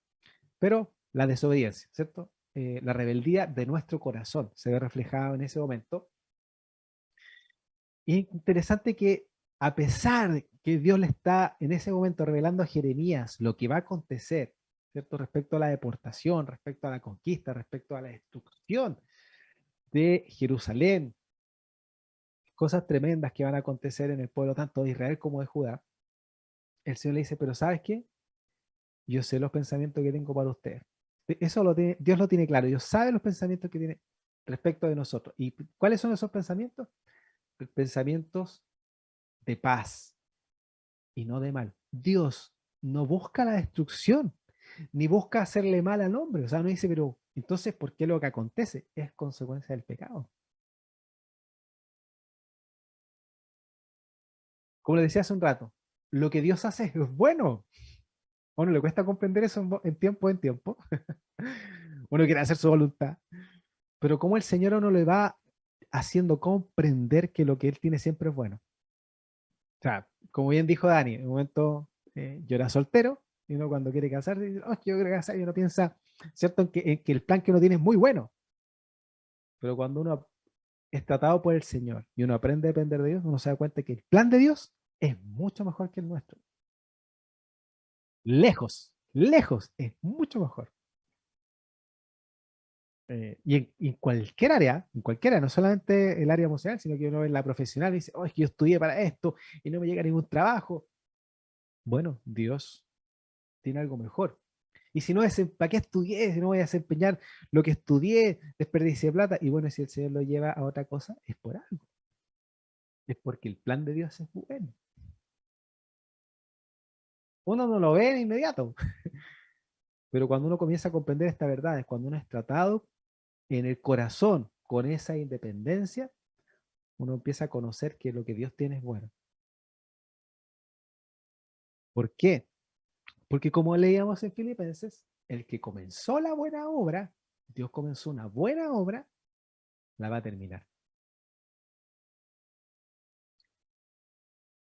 pero la desobediencia, ¿cierto? La rebeldía de nuestro corazón se ve reflejada en ese momento. Y es interesante que a pesar de que Dios le está en ese momento revelando a Jeremías lo que va a acontecer, ¿cierto? Respecto a la deportación, respecto a la conquista, respecto a la destrucción de Jerusalén, cosas tremendas que van a acontecer en el pueblo tanto de Israel como de Judá, el Señor le dice, pero ¿sabes qué? Yo sé los pensamientos que tengo para ustedes. Eso Dios lo tiene claro, Dios sabe los pensamientos que tiene respecto de nosotros. ¿Y cuáles son esos pensamientos? Pensamientos de paz y no de mal. Dios no busca la destrucción, ni busca hacerle mal al hombre. O sea, no dice, pero entonces, ¿por qué lo que acontece? Es consecuencia del pecado. Como le decía hace un rato, lo que Dios hace es bueno. A uno le cuesta comprender eso en tiempo en tiempo. Uno quiere hacer su voluntad. Pero como el Señor a uno le va haciendo comprender que lo que Él tiene siempre es bueno. O sea, como bien dijo Dani, en un momento yo era soltero, y uno cuando quiere casarse, dice, oh, yo quiero casar, y uno piensa, ¿cierto?, en que el plan que uno tiene es muy bueno. Pero cuando uno es tratado por el Señor y uno aprende a depender de Dios, uno se da cuenta que el plan de Dios es mucho mejor que el nuestro. Lejos, lejos, es mucho mejor. Y en cualquier área, no solamente el área emocional, sino que uno en la profesional y dice, oh, es que yo estudié para esto y no me llega ningún trabajo. Bueno, Dios tiene algo mejor. Y si no, ¿para qué estudié? Si no voy a desempeñar lo que estudié, desperdicié plata. Y bueno, si el Señor lo lleva a otra cosa, es por algo. Es porque el plan de Dios es bueno. Uno no lo ve de inmediato, pero cuando uno comienza a comprender esta verdad, es cuando uno es tratado en el corazón con esa independencia, uno empieza a conocer que lo que Dios tiene es bueno. ¿Por qué? Porque como leíamos en Filipenses, el que comenzó la buena obra, Dios comenzó una buena obra, la va a terminar.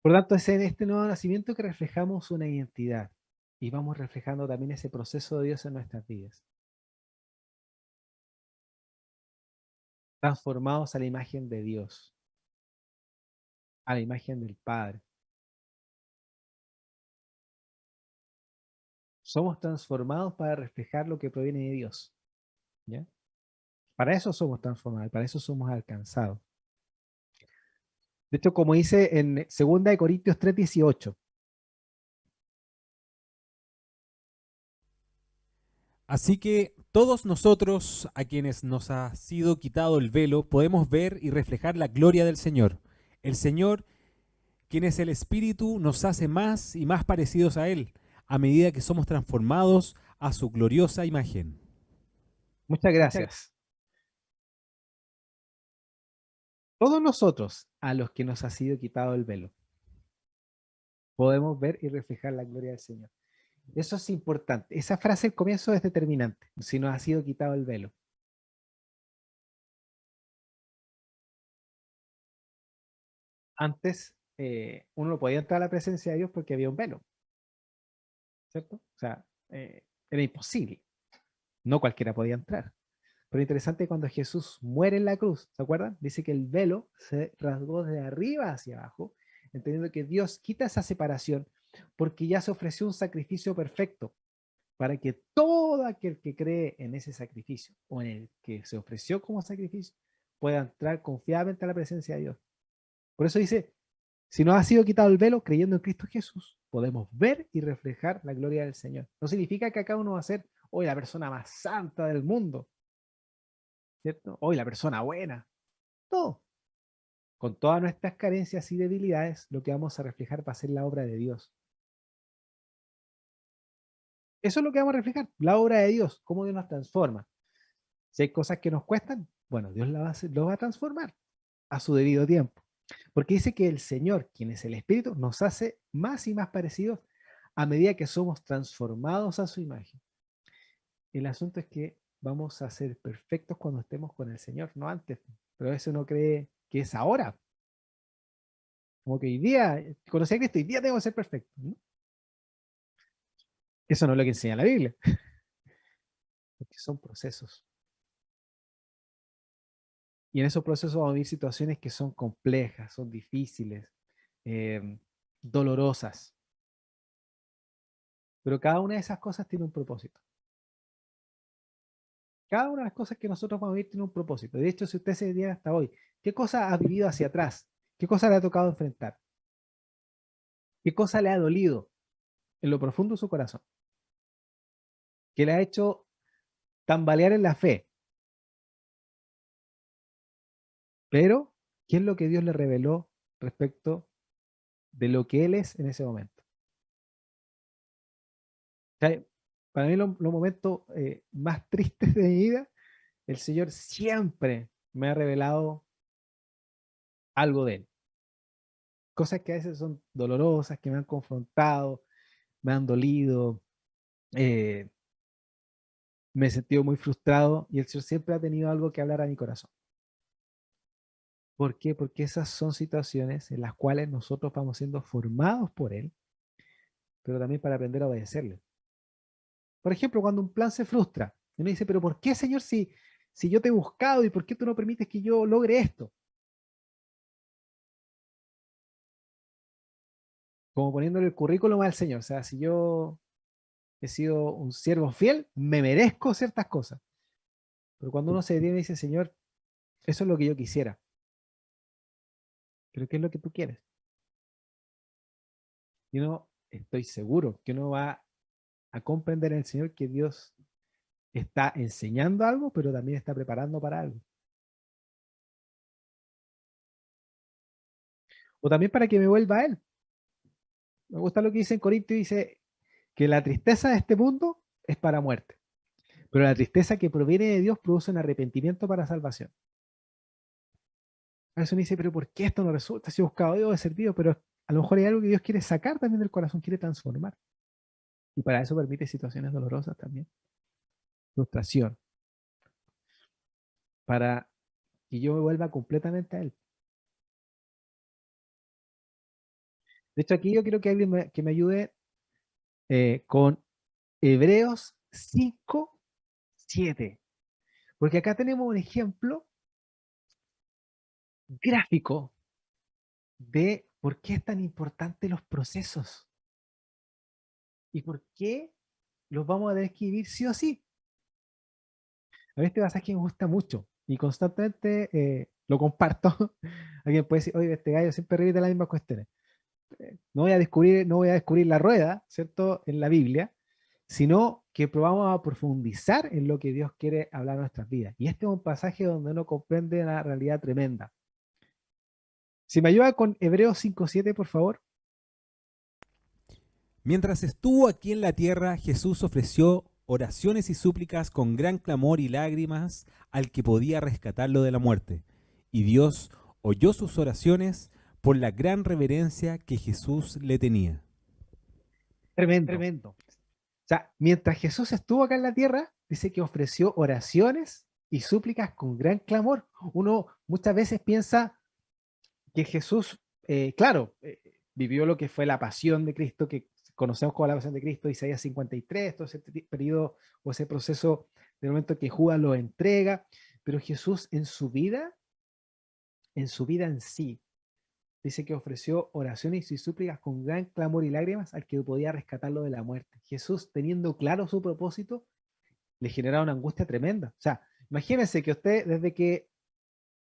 Por lo tanto, es en este nuevo nacimiento que reflejamos una identidad y vamos reflejando también ese proceso de Dios en nuestras vidas. transformados a la imagen de Dios, a la imagen del Padre. Somos transformados para reflejar lo que proviene de Dios. ¿Ya? Para eso somos transformados, para eso somos alcanzados. De hecho, como dice en 2 Corintios 3:18. Así que todos nosotros, a quienes nos ha sido quitado el velo, podemos ver y reflejar la gloria del Señor. El Señor, quien es el Espíritu, nos hace más y más parecidos a Él, a medida que somos transformados a su gloriosa imagen. Muchas gracias. Todos nosotros, a los que nos ha sido quitado el velo, podemos ver y reflejar la gloria del Señor. Eso es importante. Esa frase al comienzo es determinante. Si nos ha sido quitado el velo. Antes, uno no podía entrar a la presencia de Dios porque había un velo. ¿Cierto? O sea, era imposible. No cualquiera podía entrar. Pero interesante cuando Jesús muere en la cruz, ¿se acuerdan? Dice que el velo se rasgó de arriba hacia abajo, entendiendo que Dios quita esa separación porque ya se ofreció un sacrificio perfecto para que todo aquel que cree en ese sacrificio o en el que se ofreció como sacrificio pueda entrar confiadamente a la presencia de Dios. Por eso dice, si nos ha sido quitado el velo creyendo en Cristo Jesús, podemos ver y reflejar la gloria del Señor. No significa que acá uno va a ser hoy la persona más santa del mundo, ¿cierto? Hoy la persona buena. Todo. Con todas nuestras carencias y debilidades, lo que vamos a reflejar va a ser la obra de Dios. Eso es lo que vamos a reflejar, la obra de Dios, cómo Dios nos transforma. Si hay cosas que nos cuestan, bueno, Dios lo va a transformar a su debido tiempo. Porque dice que el Señor, quien es el Espíritu, nos hace más y más parecidos a medida que somos transformados a su imagen. El asunto es que vamos a ser perfectos cuando estemos con el Señor, no antes. Pero eso no cree que es ahora. Como que hoy día, conocí a Cristo, hoy día tengo que ser perfecto, ¿no? Eso no es lo que enseña la Biblia, porque son procesos. Y en esos procesos vamos a vivir situaciones que son complejas, son difíciles, dolorosas. Pero cada una de esas cosas tiene un propósito. Cada una de las cosas que nosotros vamos a vivir tiene un propósito. De hecho, si usted se diera hasta hoy, ¿qué cosa ha vivido hacia atrás? ¿Qué cosa le ha tocado enfrentar? ¿Qué cosa le ha dolido en lo profundo de su corazón? ¿Qué le ha hecho tambalear en la fe? Pero, ¿qué es lo que Dios le reveló respecto de lo que Él es en ese momento? O sea, para mí los momentos más tristes de mi vida, el Señor siempre me ha revelado algo de Él. Cosas que a veces son dolorosas, que me han confrontado, me han dolido, eh, me he sentido muy frustrado y el Señor siempre ha tenido algo que hablar a mi corazón. ¿Por qué? Porque esas son situaciones en las cuales nosotros vamos siendo formados por Él, pero también para aprender a obedecerle. Por ejemplo, cuando un plan se frustra, y uno dice, pero ¿por qué, Señor, si yo te he buscado y por qué tú no permites que yo logre esto? Como poniéndole el currículum al Señor. O sea, si yo he sido un siervo fiel, me merezco ciertas cosas. Pero cuando uno se detiene y dice, Señor, eso es lo que yo quisiera. Pero ¿qué es lo que tú quieres? Y uno, estoy seguro que uno va a comprender en el Señor que Dios está enseñando algo, pero también está preparando para algo. O también para que me vuelva a Él. Me gusta lo que dice en Corintios, dice que la tristeza de este mundo es para muerte, pero la tristeza que proviene de Dios produce un arrepentimiento para salvación. A veces uno dice, pero ¿por qué esto no resulta? Si he buscado a Dios, he servido, pero a lo mejor hay algo que Dios quiere sacar también del corazón, quiere transformar. Y para eso permite situaciones dolorosas también. Frustración. Para que yo me vuelva completamente a Él. De hecho, aquí yo quiero que alguien que me ayude con Hebreos 5:7. Porque acá tenemos un ejemplo gráfico de por qué es tan importante los procesos y por qué los vamos a tener que vivir sí o sí. A mí este pasaje me gusta mucho y constantemente lo comparto. Alguien puede decir, oye, este gallo siempre repite las mismas cuestiones. No voy a descubrir la rueda, ¿cierto?, en la Biblia, sino que probamos a profundizar en lo que Dios quiere hablar en nuestras vidas. Y este es un pasaje donde uno comprende una realidad tremenda. Si me ayuda con Hebreos 5:7, por favor. Mientras estuvo aquí en la tierra, Jesús ofreció oraciones y súplicas con gran clamor y lágrimas al que podía rescatarlo de la muerte. Y Dios oyó sus oraciones por la gran reverencia que Jesús le tenía. Tremendo. O sea, mientras Jesús estuvo acá en la tierra, dice que ofreció oraciones y súplicas con gran clamor. Uno muchas veces piensa que Jesús, claro, vivió lo que fue la pasión de Cristo, que conocemos como la pasión de Cristo, Isaías 53, todo ese periodo o ese proceso del momento que Judas lo entrega, pero Jesús en su vida en sí, dice que ofreció oraciones y súplicas con gran clamor y lágrimas al que podía rescatarlo de la muerte. Jesús, teniendo claro su propósito, le generaba una angustia tremenda. O sea, imagínense que usted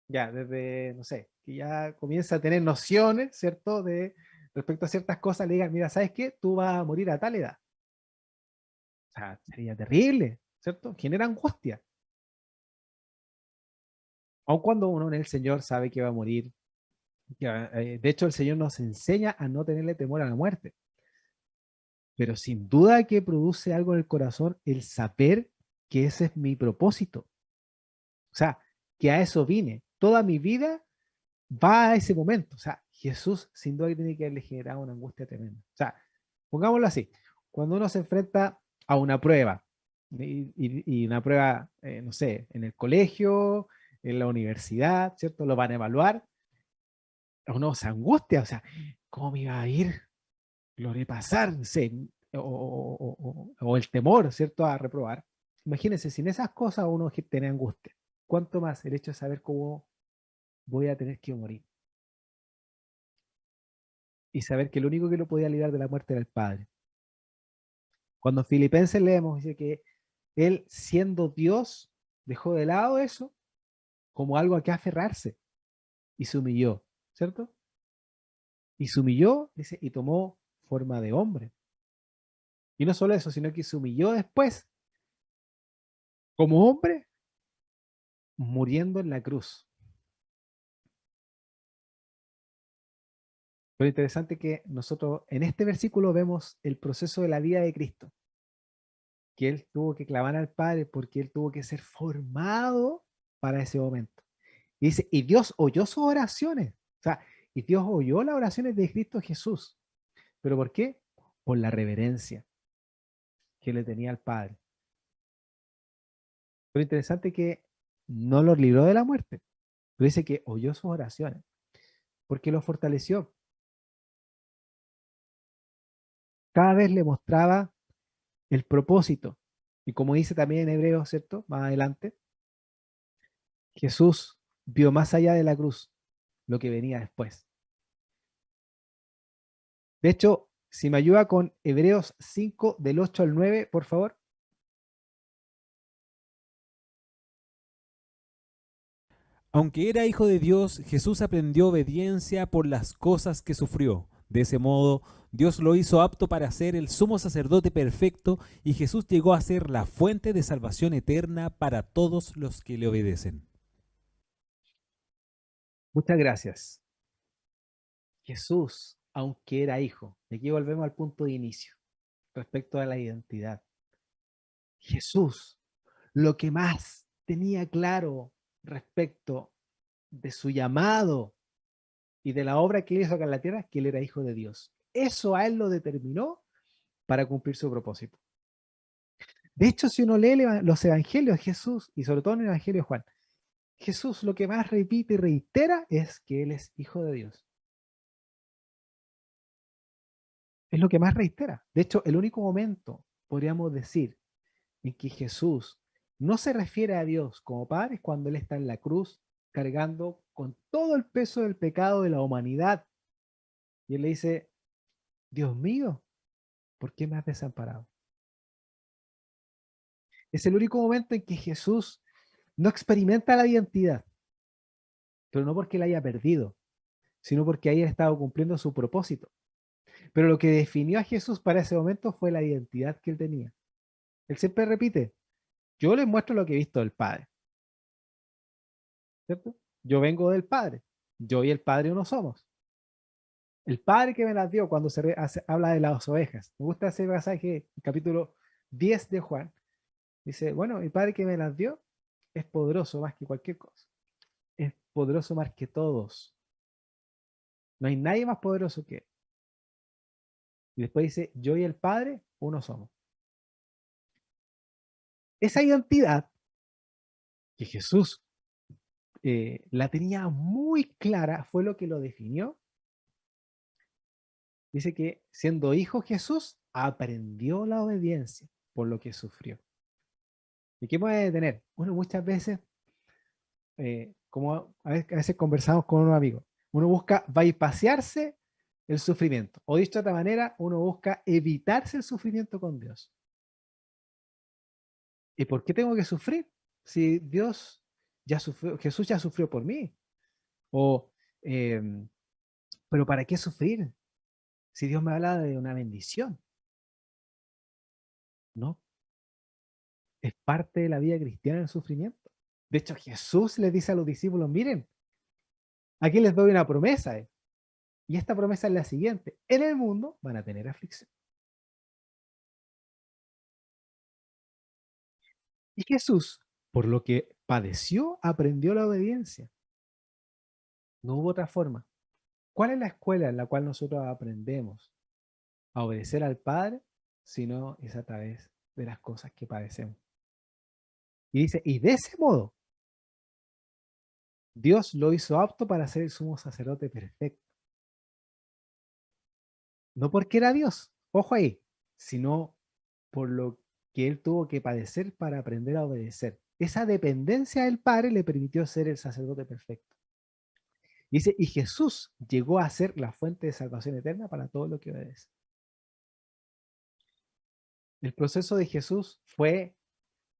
desde, no sé, que ya comienza a tener nociones, ¿cierto?, de respecto a ciertas cosas, le digan, mira, ¿sabes qué? Tú vas a morir a tal edad. O sea, sería terrible, ¿cierto? Genera angustia. Aun cuando uno en el Señor sabe que va a morir. De hecho, el Señor nos enseña a no tenerle temor a la muerte. Pero sin duda que produce algo en el corazón el saber que ese es mi propósito. O sea, que a eso vine. Toda mi vida va a ese momento. O sea, Jesús sin duda que tiene que haberle generado una angustia tremenda. O sea, pongámoslo así, cuando uno se enfrenta a una prueba, y una prueba, no sé, en el colegio, en la universidad, ¿cierto? Lo van a evaluar, uno se angustia, o sea, ¿cómo me iba a ir? Lo haré pasar, no sé, o el temor, ¿cierto?, a reprobar. Imagínense, sin esas cosas uno tiene angustia. ¿Cuánto más el hecho de saber cómo voy a tener que morir? Y saber que el único que lo podía librar de la muerte era el Padre. Cuando en Filipenses leemos, dice que Él, siendo Dios, dejó de lado eso como algo a que aferrarse y se humilló, ¿cierto? Y se humilló, dice, y tomó forma de hombre. Y no solo eso, sino que se humilló después como hombre, muriendo en la cruz. Pero interesante que nosotros en este versículo vemos el proceso de la vida de Cristo, que Él tuvo que clavar al Padre porque Él tuvo que ser formado para ese momento. Y dice, y Dios oyó sus oraciones. O sea, y Dios oyó las oraciones de Cristo Jesús. ¿Pero por qué? Por la reverencia que le tenía al Padre. Pero interesante que no lo libró de la muerte, pero dice que oyó sus oraciones, porque lo fortaleció. Cada vez le mostraba el propósito. Y como dice también en Hebreos, ¿cierto? Más adelante, Jesús vio más allá de la cruz lo que venía después. De hecho, si me ayuda con Hebreos 5, del 8 al 9, por favor. Aunque era hijo de Dios, Jesús aprendió obediencia por las cosas que sufrió. De ese modo, Dios lo hizo apto para ser el sumo sacerdote perfecto y Jesús llegó a ser la fuente de salvación eterna para todos los que le obedecen. Muchas gracias. Jesús, aunque era hijo, y aquí volvemos al punto de inicio, respecto a la identidad. Jesús, lo que más tenía claro respecto de su llamado y de la obra que él hizo acá en la tierra, que él era hijo de Dios. Eso a él lo determinó para cumplir su propósito. De hecho, si uno lee los evangelios de Jesús, y sobre todo en el evangelio de Juan, Jesús lo que más repite y reitera es que él es hijo de Dios. Es lo que más reitera. De hecho, el único momento, podríamos decir, en que Jesús no se refiere a Dios como Padre es cuando Él está en la cruz cargando con todo el peso del pecado de la humanidad. Y él le dice, Dios mío, ¿por qué me has desamparado? Es el único momento en que Jesús no experimenta la identidad, pero no porque la haya perdido, sino porque haya estado cumpliendo su propósito. Pero lo que definió a Jesús para ese momento fue la identidad que él tenía. Él siempre repite, yo les muestro lo que he visto del Padre. ¿Cierto? Yo vengo del Padre. Yo y el Padre uno somos. El Padre que me las dio cuando habla de las ovejas. Me gusta ese pasaje, el capítulo 10 de Juan. Dice, bueno, el Padre que me las dio es poderoso más que cualquier cosa. Es poderoso más que todos. No hay nadie más poderoso que él. Y después dice, yo y el Padre uno somos. Esa identidad que Jesús la tenía muy clara, fue lo que lo definió. Dice que siendo hijo Jesús aprendió la obediencia por lo que sufrió. ¿Y qué puede tener? Uno muchas veces, como a veces conversamos con unos amigos, uno busca bypasearse el sufrimiento. O dicho de otra manera, uno busca evitarse el sufrimiento con Dios. ¿Y por qué tengo que sufrir? Si Dios ya sufrió, Jesús ya sufrió por mí. O, pero ¿para qué sufrir? Si Dios me habla de una bendición. No, es parte de la vida cristiana el sufrimiento. De hecho, Jesús les dice a los discípulos, miren, aquí les doy una promesa. Y esta promesa es la siguiente. En el mundo van a tener aflicción. Y Jesús, por lo que padeció, aprendió la obediencia. No hubo otra forma. ¿Cuál es la escuela en la cual nosotros aprendemos a obedecer al Padre? Si no es a través de las cosas que padecemos. Y dice, y de ese modo, Dios lo hizo apto para ser el sumo sacerdote perfecto. No porque era Dios, ojo ahí, sino por lo que él tuvo que padecer para aprender a obedecer. Esa dependencia del Padre le permitió ser el sacerdote perfecto. Dice, y Jesús llegó a ser la fuente de salvación eterna para todo lo que obedece. El proceso de Jesús fue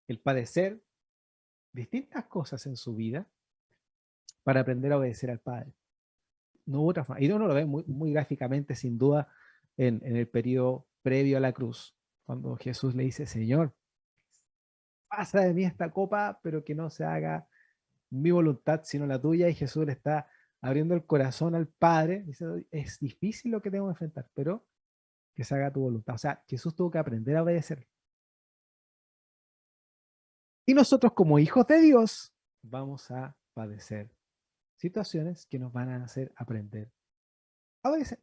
el padecer distintas cosas en su vida para aprender a obedecer al Padre. No hubo otra forma. Y uno lo ve muy, muy gráficamente, sin duda, en el periodo previo a la cruz, cuando Jesús le dice, Señor, pasa de mí esta copa, pero que no se haga mi voluntad, sino la tuya. Y Jesús le está abriendo el corazón al Padre, dice, es difícil lo que tengo que enfrentar, pero que se haga tu voluntad. O sea, Jesús tuvo que aprender a obedecer. Y nosotros como hijos de Dios vamos a padecer situaciones que nos van a hacer aprender a obedecer.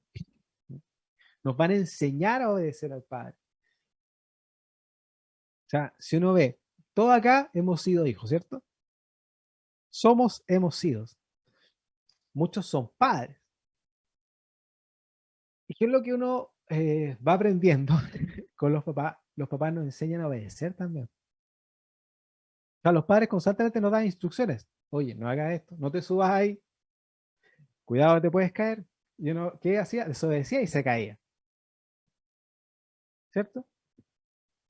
Nos van a enseñar a obedecer al Padre. O sea, si uno ve, todos acá hemos sido hijos, ¿cierto? Hemos sido. Muchos son padres. ¿Y qué es lo que uno va aprendiendo con los papás? Los papás nos enseñan a obedecer también. O sea, los padres constantemente nos dan instrucciones. Oye, no hagas esto, no te subas ahí. Cuidado, te puedes caer. Y uno, ¿qué hacía? Desobedecía y se caía. ¿Cierto?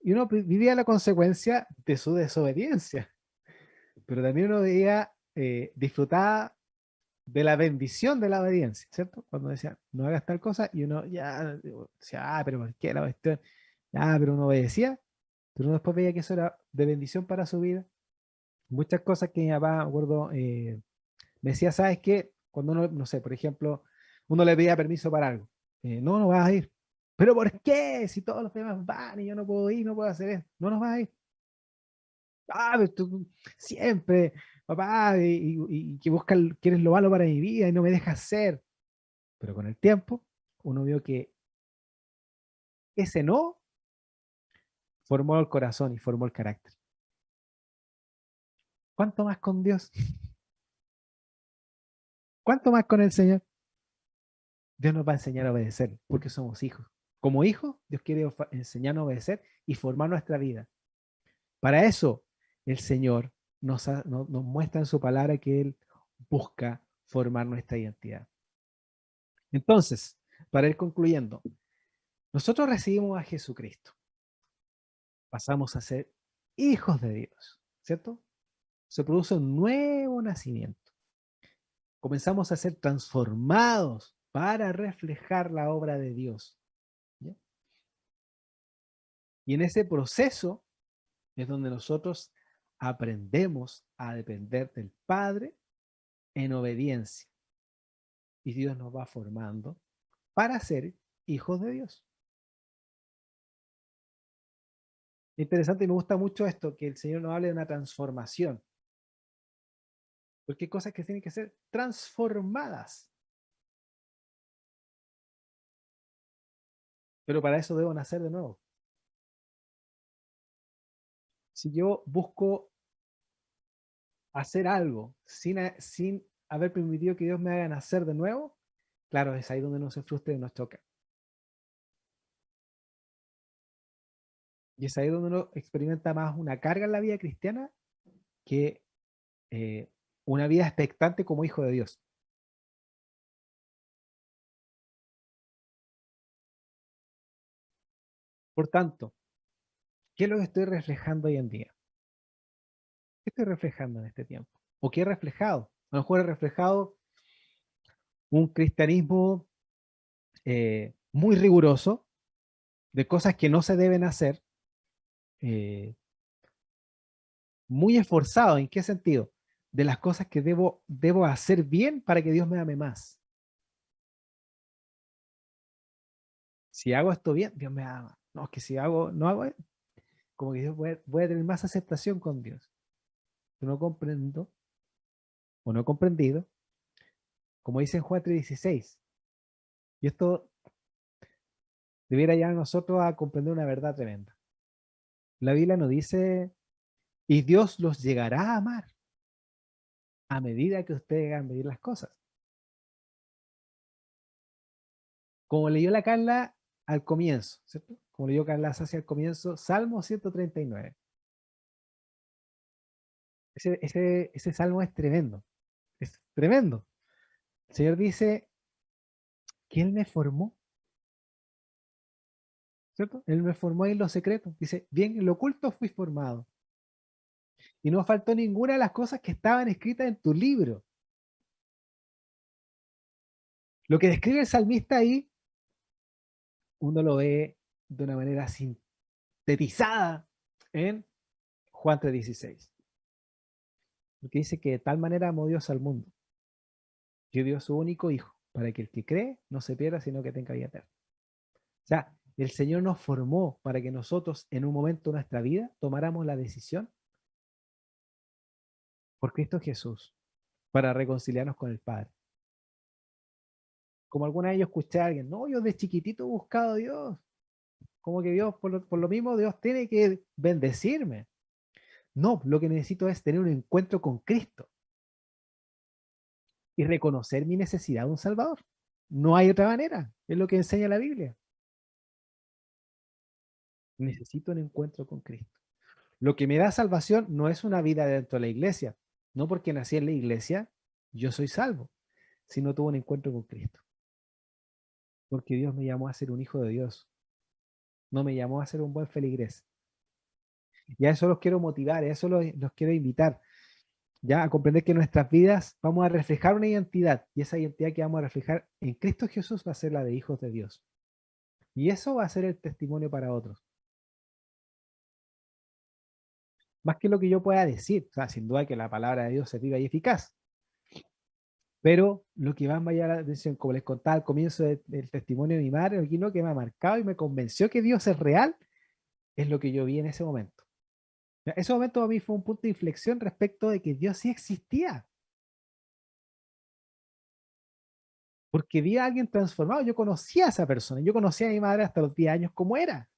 Y uno vivía la consecuencia de su desobediencia. Pero también uno veía, disfrutaba de la bendición de la obediencia, ¿cierto? Cuando decían, no hagas tal cosa, y uno ya decía, pero ¿por qué la cuestión? Pero uno obedecía, pero uno después veía que eso era de bendición para su vida. Muchas cosas que mi papá, me acuerdo, me decía, ¿sabes qué? Cuando uno, no sé, por ejemplo, uno le pedía permiso para algo. No, no vas a ir. ¿Pero por qué? Si todos los demás van y yo no puedo ir, no puedo hacer eso. No nos vas a ir. Pero tú siempre, papá, y que quieres lo malo para mi vida y no me dejas ser. Pero con el tiempo, uno vio que ese no formó el corazón y formó el carácter. ¿Cuánto más con Dios? ¿Cuánto más con el Señor? Dios nos va a enseñar a obedecer porque somos hijos. Como hijos, Dios quiere enseñarnos a obedecer y formar nuestra vida. Para eso, el Señor nos muestra en su palabra que Él busca formar nuestra identidad. Entonces, para ir concluyendo, nosotros recibimos a Jesucristo. Pasamos a ser hijos de Dios, ¿cierto? Se produce un nuevo nacimiento. Comenzamos a ser transformados para reflejar la obra de Dios. ¿Ya? Y en ese proceso es donde nosotros aprendemos a depender del Padre en obediencia. Y Dios nos va formando para ser hijos de Dios. Interesante y me gusta mucho esto, que el Señor nos hable de una transformación. Porque hay cosas que tienen que ser transformadas. Pero para eso debo nacer de nuevo. Si yo busco hacer algo sin haber permitido que Dios me haga nacer de nuevo, claro, es ahí donde no se frustra y nos choca. Y es ahí donde uno experimenta más una carga en la vida cristiana que una vida expectante como hijo de Dios. Por tanto, ¿qué es lo que estoy reflejando hoy en día? ¿Qué estoy reflejando en este tiempo? ¿O qué he reflejado? A lo mejor he reflejado un cristianismo muy riguroso, de cosas que no se deben hacer, muy esforzado. ¿En qué sentido? De las cosas que debo hacer bien para que Dios me ame más. Si hago esto bien, Dios me ama. No, es que si no hago, como que Dios voy a tener más aceptación con Dios. Yo no comprendo, o no he comprendido, como dice en Juan 3:16. Y esto debiera llevar a nosotros a comprender una verdad tremenda. La Biblia nos dice, y Dios los llegará a amar a medida que ustedes hagan medir las cosas. Como leyó la Carla al comienzo, ¿cierto? Como leyó Carla hacia el comienzo, Salmo 139. Ese salmo es tremendo. Es tremendo. El Señor dice que Él me formó, ¿cierto? Él me formó en lo secreto. Dice, bien, en lo oculto fui formado. Y no faltó ninguna de las cosas que estaban escritas en tu libro. Lo que describe el salmista ahí, uno lo ve de una manera sintetizada en Juan 3:16. Porque dice que de tal manera amó Dios al mundo, que dio a su único hijo, para que el que cree no se pierda, sino que tenga vida eterna. O sea, el Señor nos formó para que nosotros en un momento de nuestra vida tomáramos la decisión por Cristo Jesús, para reconciliarnos con el Padre. Como alguna vez yo escuché a alguien, no, yo de chiquitito he buscado a Dios. Como que Dios, por lo mismo, Dios tiene que bendecirme. No, lo que necesito es tener un encuentro con Cristo y reconocer mi necesidad de un Salvador. No hay otra manera, es lo que enseña la Biblia. Necesito un encuentro con Cristo. Lo que me da salvación no es una vida dentro de la iglesia. No porque nací en la iglesia, yo soy salvo, sino tuve un encuentro con Cristo. Porque Dios me llamó a ser un hijo de Dios. No me llamó a ser un buen feligrés. Y a eso los quiero motivar, a eso los quiero invitar. Ya a comprender que en nuestras vidas vamos a reflejar una identidad. Y esa identidad que vamos a reflejar en Cristo Jesús va a ser la de hijos de Dios. Y eso va a ser el testimonio para otros. Más que lo que yo pueda decir. O sea, sin duda que la palabra de Dios es viva y eficaz. Pero lo que más me llama la atención, como les contaba al comienzo del testimonio de mi madre, lo que me ha marcado y me convenció que Dios es real, es lo que yo vi en ese momento. Ese momento para mí fue un punto de inflexión respecto de que Dios sí existía. Porque vi a alguien transformado. Yo conocía a esa persona. Yo conocía a mi madre hasta los 10 años como era.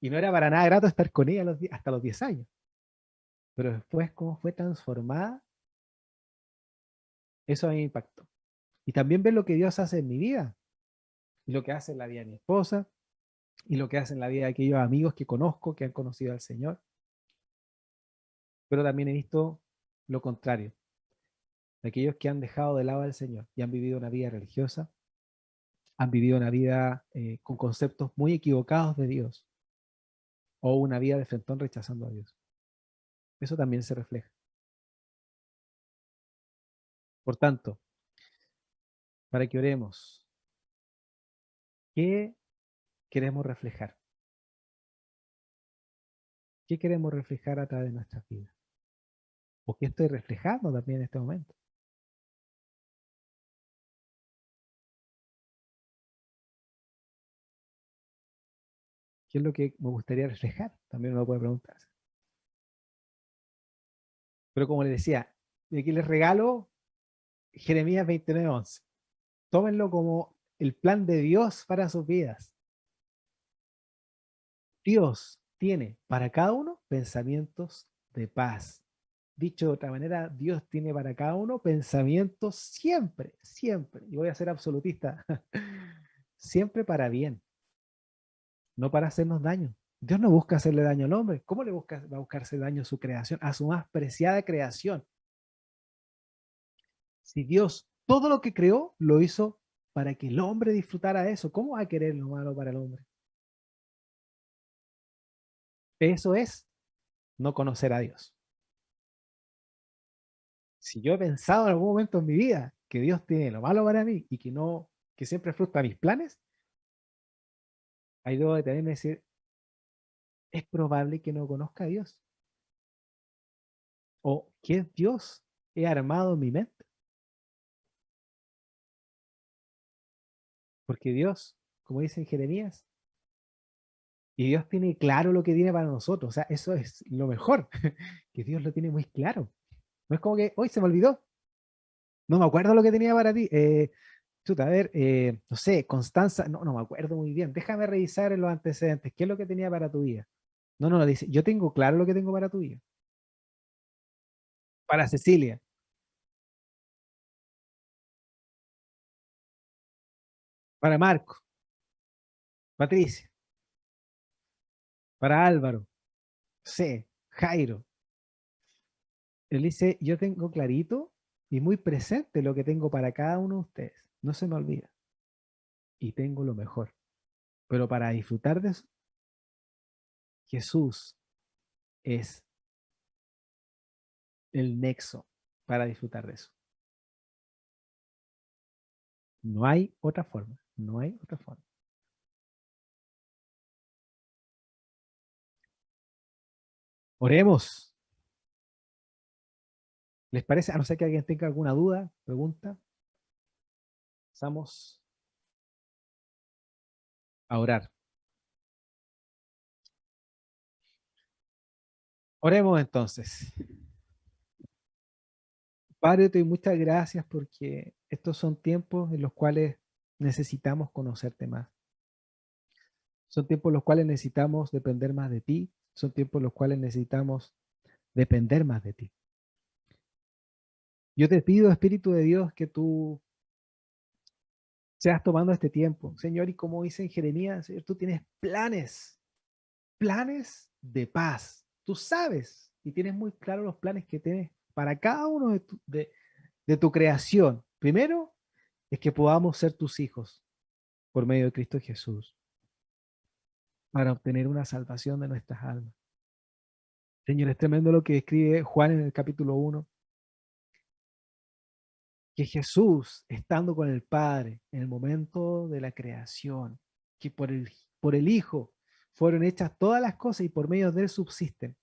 Y no era para nada grato estar con ella hasta los 10 años. Pero después, cómo fue transformada, eso a mí me impactó. Y también ver lo que Dios hace en mi vida. Y lo que hace en la vida de mi esposa. Y lo que hace en la vida de aquellos amigos que conozco, que han conocido al Señor. Pero también he visto lo contrario. de aquellos que han dejado de lado al Señor y han vivido una vida religiosa, han vivido una vida con conceptos muy equivocados de Dios, o una vida de frentón rechazando a Dios. Eso también se refleja. Por tanto, para que oremos, ¿qué queremos reflejar? ¿Qué queremos reflejar a través de nuestras vidas? ¿O qué estoy reflejando también en este momento? ¿Qué es lo que me gustaría reflejar? También uno puede preguntarse. Pero como les decía, de aquí les regalo Jeremías 29:11. Tómenlo como el plan de Dios para sus vidas. Dios tiene para cada uno pensamientos de paz. Dicho de otra manera, Dios tiene para cada uno pensamientos siempre, siempre, y voy a ser absolutista, siempre para bien, no para hacernos daño. Dios no busca hacerle daño al hombre. ¿Cómo va a buscarse daño a su creación, a su más preciada creación? Si Dios todo lo que creó lo hizo para que el hombre disfrutara de eso, ¿cómo va a querer lo malo para el hombre? Eso es no conocer a Dios. Si yo he pensado en algún momento en mi vida que Dios tiene lo malo para mí y que siempre frustra mis planes, ahí debo detenerme y decir, es probable que no conozca a Dios. O ¿qué Dios he armado en mi mente? Porque Dios, como dice en Jeremías, y Dios tiene claro lo que tiene para nosotros. O sea, eso es lo mejor, que Dios lo tiene muy claro. No es como que hoy se me olvidó. No me acuerdo lo que tenía para ti. Chuta, a ver, no sé, Constanza, no me acuerdo muy bien. Déjame revisar en los antecedentes. ¿Qué es lo que tenía para tu vida? No, dice, yo tengo claro lo que tengo para tu vida. Para Cecilia, para Marco, Patricia, para Álvaro, C, Jairo. Él dice, yo tengo clarito y muy presente lo que tengo para cada uno de ustedes. No se me olvida. Y tengo lo mejor. Pero para disfrutar de eso, Jesús es el nexo para disfrutar de eso. No hay otra forma. No hay otra forma. Oremos. ¿Les parece? A no ser que alguien tenga alguna duda, pregunta. Pasamos a orar. Oremos entonces. Padre, te doy muchas gracias porque estos son tiempos en los cuales necesitamos conocerte más. Son tiempos en los cuales necesitamos depender más de ti. Son tiempos en los cuales necesitamos depender más de ti. Yo te pido, Espíritu de Dios, que tú seas tomando este tiempo, Señor, y como dice en Jeremías, Señor, tú tienes planes de paz. Tú sabes y tienes muy claro los planes que tienes para cada uno de tu creación. Primero es que podamos ser tus hijos por medio de Cristo Jesús para obtener una salvación de nuestras almas. Señor, es tremendo lo que escribe Juan en el capítulo 1, que Jesús, estando con el Padre en el momento de la creación, que por el Hijo fueron hechas todas las cosas y por medio de él subsisten,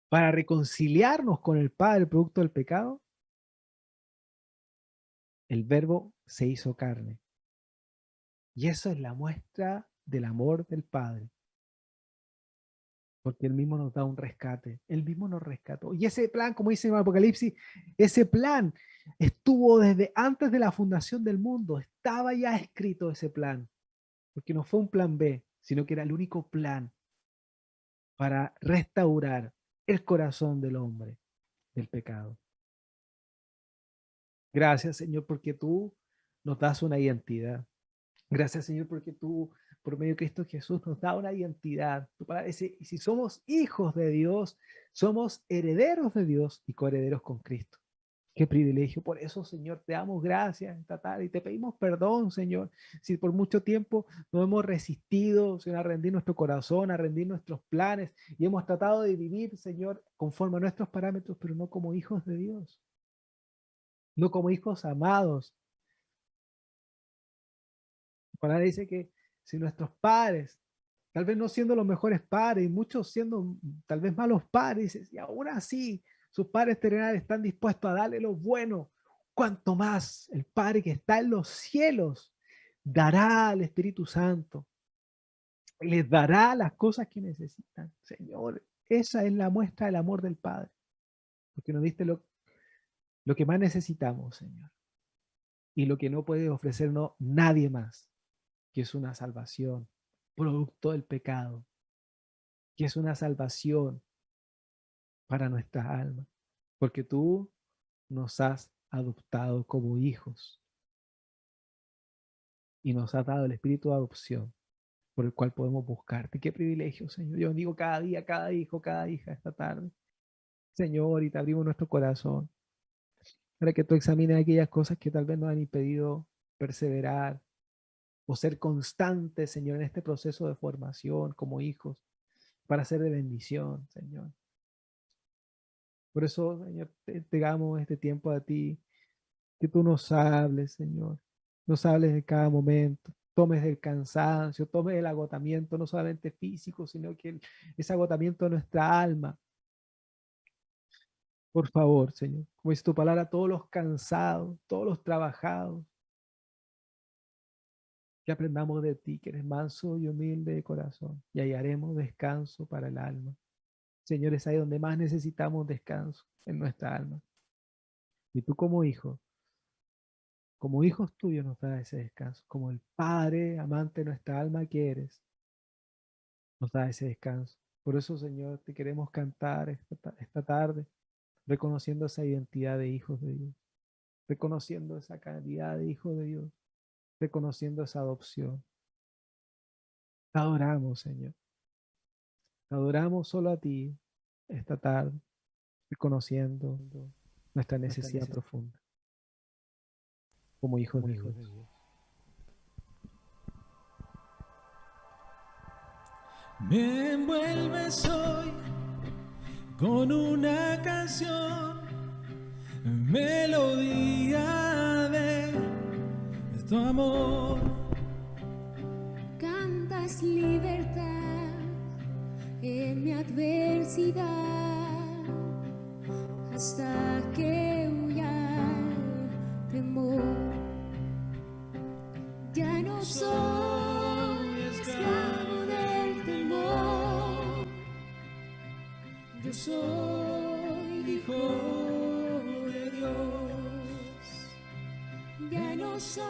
para reconciliarnos con el Padre, producto del pecado, el Verbo se hizo carne. Y eso es la muestra del amor del Padre. Porque Él mismo nos da un rescate. Él mismo nos rescató. Y ese plan, como dice en Apocalipsis, ese plan estuvo desde antes de la fundación del mundo. Estaba ya escrito ese plan. Porque no fue un plan B, sino que era el único plan para restaurar el corazón del hombre del pecado. Gracias, Señor, porque tú nos das una identidad. Gracias, Señor, porque tú, por medio de Cristo Jesús, nos da una identidad. Tu palabra dice, y si somos hijos de Dios, somos herederos de Dios y coherederos con Cristo. Qué privilegio. Por eso, Señor, te damos gracias esta tarde y te pedimos perdón, Señor, si por mucho tiempo nos hemos resistido, Señor, a rendir nuestro corazón, a rendir nuestros planes y hemos tratado de vivir, Señor, conforme a nuestros parámetros, pero no como hijos de Dios, no como hijos amados. La palabra dice que si nuestros padres, tal vez no siendo los mejores padres y muchos siendo tal vez malos padres, y aún así sus padres terrenales están dispuestos a darle lo bueno, cuanto más el Padre que está en los cielos dará al Espíritu Santo, les dará las cosas que necesitan. Señor, esa es la muestra del amor del Padre, porque nos diste lo que más necesitamos, Señor, y lo que no puede ofrecernos nadie más, que es una salvación producto del pecado, que es una salvación para nuestras almas, porque tú nos has adoptado como hijos y nos has dado el espíritu de adopción por el cual podemos buscarte. Qué privilegio, Señor. Yo digo cada día, cada hijo, cada hija esta tarde, Señor, y te abrimos nuestro corazón para que tú examines aquellas cosas que tal vez nos han impedido perseverar o ser constantes, Señor, en este proceso de formación como hijos, para ser de bendición, Señor. Por eso, Señor, te entregamos este tiempo a ti, que tú nos hables, Señor. Nos hables en cada momento. Tomes el cansancio, tomes el agotamiento, no solamente físico, sino que ese agotamiento de nuestra alma. Por favor, Señor, como dice tu palabra, todos los cansados, todos los trabajados, que aprendamos de ti, que eres manso y humilde de corazón, y hallaremos descanso para el alma. Señor, es ahí donde más necesitamos descanso, en nuestra alma. Y tú como hijo, como hijos tuyos nos da ese descanso, como el Padre amante de nuestra alma que eres, nos da ese descanso. Por eso, Señor, te queremos cantar esta tarde, reconociendo esa identidad de hijos de Dios, reconociendo esa calidad de hijos de Dios, reconociendo esa adopción. Te adoramos, Señor. Te adoramos solo a ti esta tarde, reconociendo nuestra necesidad profunda como hijos de Dios. Me envuelves hoy con una canción, melodía de tu amor. Cantas libertad en mi adversidad hasta que huya el temor. Ya no soy esclavo del temor, yo soy hijo de Dios. Ya no soy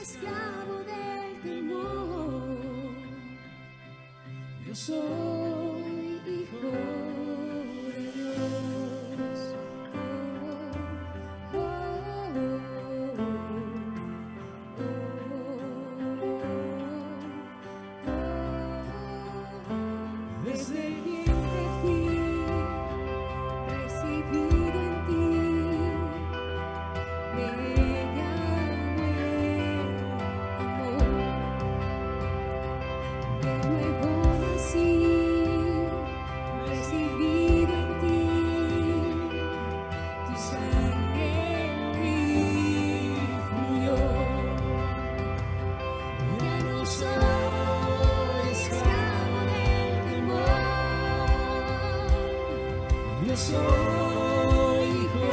esclavo del temor, yo soy hijo de Dios. Oh, oh, desde el vientre fui recibido en ti, me llamé amor, de nuevo nací, recibido en ti, tu sangre en mí fluyó. Ya no soy esclavo del temor, Yo soy hijo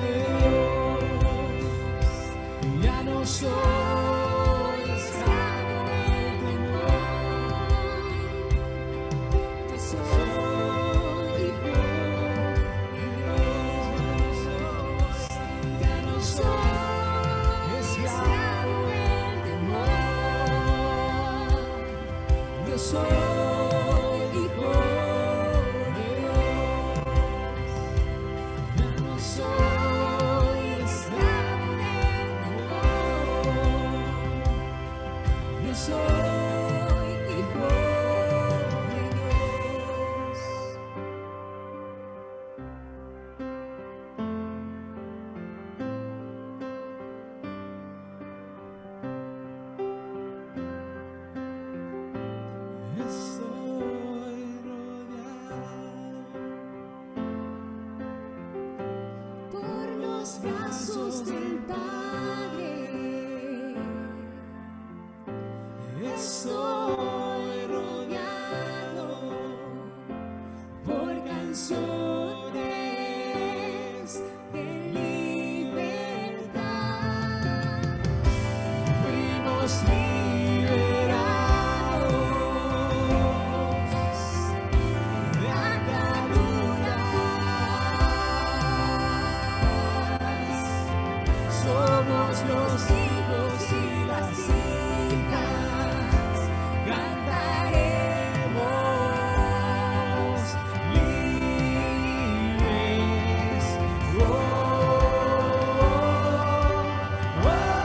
de Dios. Ya no soy esclavo del temor, yo soy hijo de Dios. Ya no soy esclavo del temor, yo soy hijo de Dios. los brazos del Padre. Estoy rodeado por canciones de libertad. Fuimos liberados de ataduras. Somos los hijos y las hijas, cantaremos libres. Oh, oh, oh,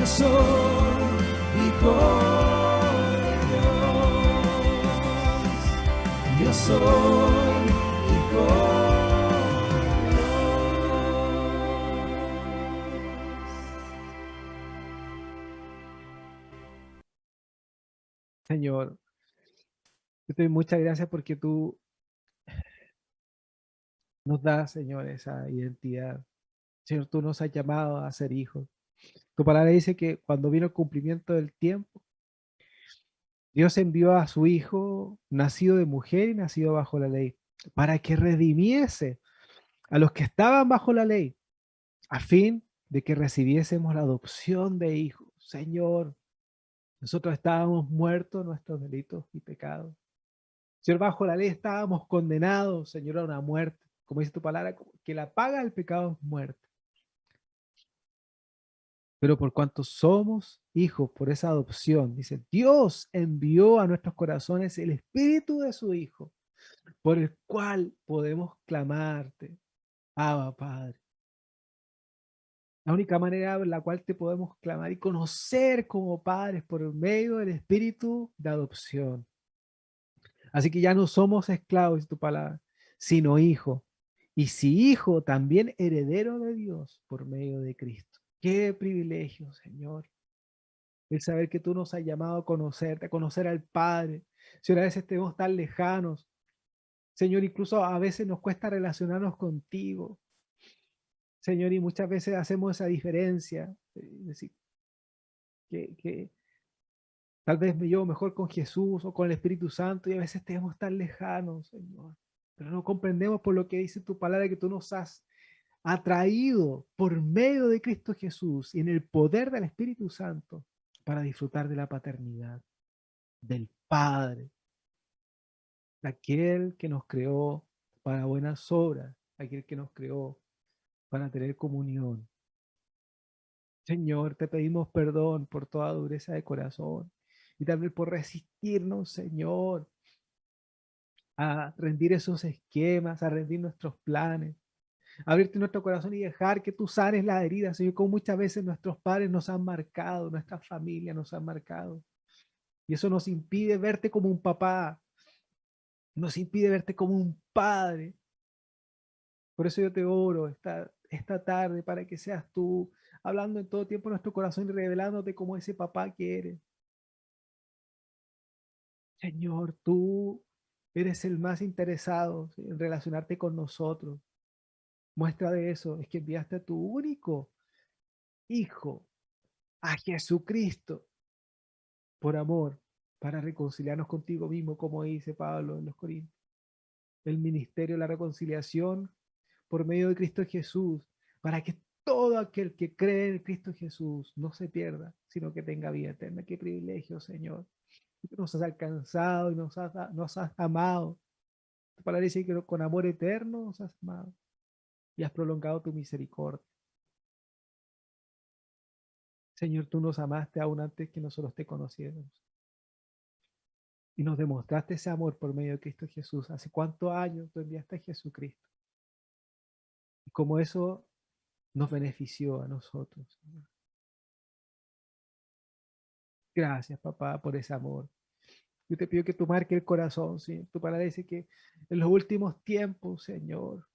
soy hijo de Señor, yo te doy muchas gracias porque tú nos das, Señor, esa identidad. Señor, tú nos has llamado a ser hijos. Tu palabra dice que cuando vino el cumplimiento del tiempo, Dios envió a su Hijo, nacido de mujer y nacido bajo la ley, para que redimiese a los que estaban bajo la ley, a fin de que recibiésemos la adopción de hijos. Señor, nosotros estábamos muertos en nuestros delitos y pecados. Señor, bajo la ley estábamos condenados, Señor, a una muerte. Como dice tu palabra, que la paga del pecado es muerte. Pero por cuanto somos hijos por esa adopción, dice, Dios envió a nuestros corazones el espíritu de su Hijo, por el cual podemos clamarte, Abba, Padre. La única manera en la cual te podemos clamar y conocer como padres por medio del espíritu de adopción. Así que ya no somos esclavos, dice tu palabra, sino hijos. Y si hijo, también heredero de Dios por medio de Cristo. Qué privilegio, Señor, el saber que tú nos has llamado a conocerte, a conocer al Padre. Si a veces estemos tan lejanos, Señor, incluso a veces nos cuesta relacionarnos contigo. Señor, y muchas veces hacemos esa diferencia, es decir, que tal vez me llevo mejor con Jesús o con el Espíritu Santo y a veces estemos tan lejanos, Señor. Pero no comprendemos por lo que dice tu palabra que tú nos has atraído por medio de Cristo Jesús y en el poder del Espíritu Santo para disfrutar de la paternidad del Padre, de aquel que nos creó para buenas obras, aquel que nos creó para tener comunión. Señor, te pedimos perdón por toda dureza de corazón y también por resistirnos, Señor, a rendir esos esquemas, a rendir nuestros planes, abrirte nuestro corazón y dejar que tú sanes las heridas, Señor, como muchas veces nuestros padres nos han marcado, nuestras familias nos han marcado. Y eso nos impide verte como un papá, nos impide verte como un padre. Por eso yo te oro esta tarde para que seas tú hablando en todo tiempo en nuestro corazón y revelándote como ese papá que eres. Señor, tú eres el más interesado, ¿sí?, en relacionarte con nosotros. Muestra de eso es que enviaste a tu único Hijo, a Jesucristo, por amor, para reconciliarnos contigo mismo, como dice Pablo en los Corintios. El ministerio de la reconciliación por medio de Cristo Jesús, para que todo aquel que cree en Cristo Jesús no se pierda, sino que tenga vida eterna. Qué privilegio, Señor. Nos has alcanzado y nos has amado. Tu palabra dice que con amor eterno nos has amado y has prolongado tu misericordia. Señor, tú nos amaste aún antes que nosotros te conociéramos. Y nos demostraste ese amor por medio de Cristo Jesús. ¿Hace cuántos años tú enviaste a Jesucristo? Y como eso nos benefició a nosotros, Señor. Gracias, papá, por ese amor. Yo te pido que tú marques el corazón, Señor. Tu palabra dice que en los últimos tiempos, Señor,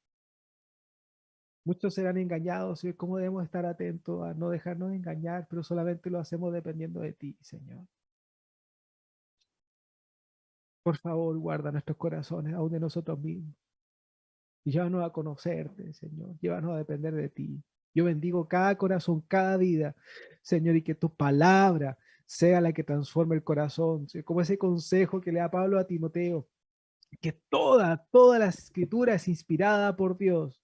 muchos serán engañados, Señor. ¿Cómo debemos estar atentos a no dejarnos engañar? Pero solamente lo hacemos dependiendo de ti, Señor. Por favor, guarda nuestros corazones, aún de nosotros mismos. Y llévanos a conocerte, Señor. Llévanos a depender de ti. Yo bendigo cada corazón, cada vida, Señor, y que tu palabra sea la que transforme el corazón. ¿Sí? Como ese consejo que le da Pablo a Timoteo, que toda la escritura es inspirada por Dios,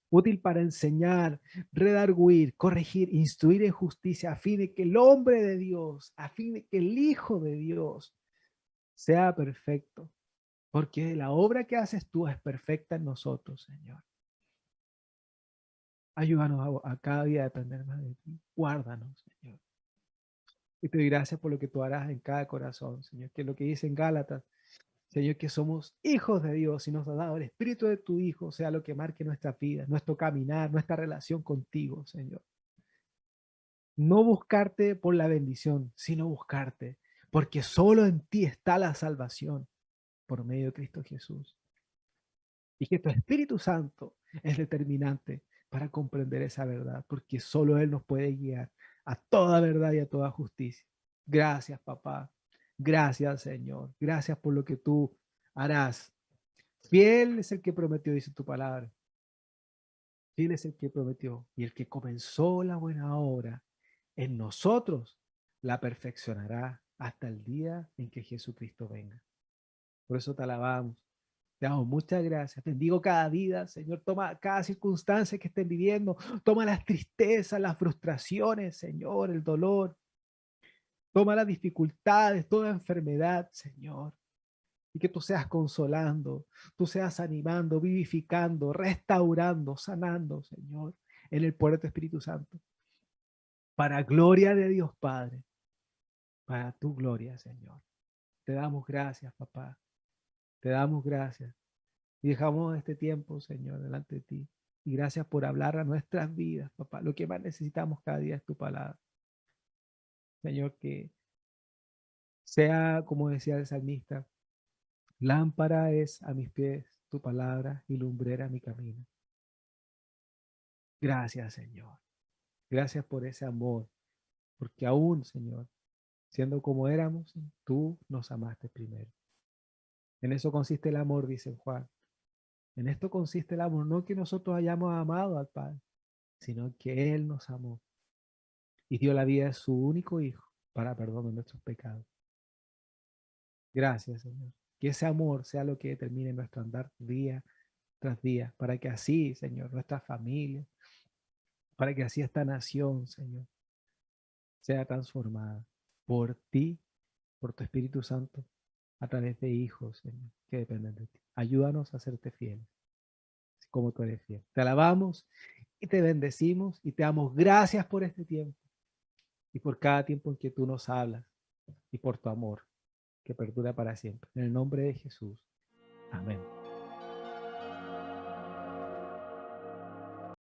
útil para enseñar, redarguir, corregir, instruir en justicia, a fin de que el hombre de Dios, a fin de que el Hijo de Dios sea perfecto. Porque la obra que haces tú es perfecta en nosotros, Señor. Ayúdanos a cada día a depender más de ti. Guárdanos, Señor. Y te doy gracias por lo que tú harás en cada corazón, Señor. Que lo que dice en Gálatas, Señor, que somos hijos de Dios y nos has dado el Espíritu de tu Hijo, sea lo que marque nuestra vida, nuestro caminar, nuestra relación contigo, Señor. No buscarte por la bendición, sino buscarte, porque solo en ti está la salvación, por medio de Cristo Jesús. Y que tu Espíritu Santo es determinante para comprender esa verdad, porque solo Él nos puede guiar a toda verdad y a toda justicia. Gracias, papá. Gracias, Señor. Gracias por lo que tú harás. Fiel es el que prometió, dice tu palabra. Fiel es el que prometió. Y el que comenzó la buena obra en nosotros la perfeccionará hasta el día en que Jesucristo venga. Por eso te alabamos. Te damos muchas gracias. Bendigo cada vida, Señor. Toma cada circunstancia que estén viviendo. Toma las tristezas, las frustraciones, Señor, el dolor. Toma las dificultades, toda enfermedad, Señor. Y que tú seas consolando, tú seas animando, vivificando, restaurando, sanando, Señor, en el poder de tu Espíritu Santo. Para gloria de Dios Padre. Para tu gloria, Señor. Te damos gracias, papá. Te damos gracias. Y dejamos este tiempo, Señor, delante de ti. Y gracias por hablar a nuestras vidas, papá. Lo que más necesitamos cada día es tu palabra. Señor, que sea, como decía el salmista, lámpara es a mis pies tu palabra y lumbrera mi camino. Gracias, Señor. Gracias por ese amor. Porque aún, Señor, siendo como éramos, tú nos amaste primero. En eso consiste el amor, dice Juan. En esto consiste el amor, no que nosotros hayamos amado al Padre, sino que Él nos amó y dio la vida de su único Hijo para perdón de nuestros pecados. Gracias, Señor. Que ese amor sea lo que determine nuestro andar día tras día, para que así, Señor, nuestra familia, para que así esta nación, Señor, sea transformada por ti, por tu Espíritu Santo, a través de hijos, Señor, que dependen de ti. Ayúdanos a serte fieles, como tú eres fiel. Te alabamos y te bendecimos y te damos gracias por este tiempo y por cada tiempo en que tú nos hablas y por tu amor que perdura para siempre. En el nombre de Jesús. Amén.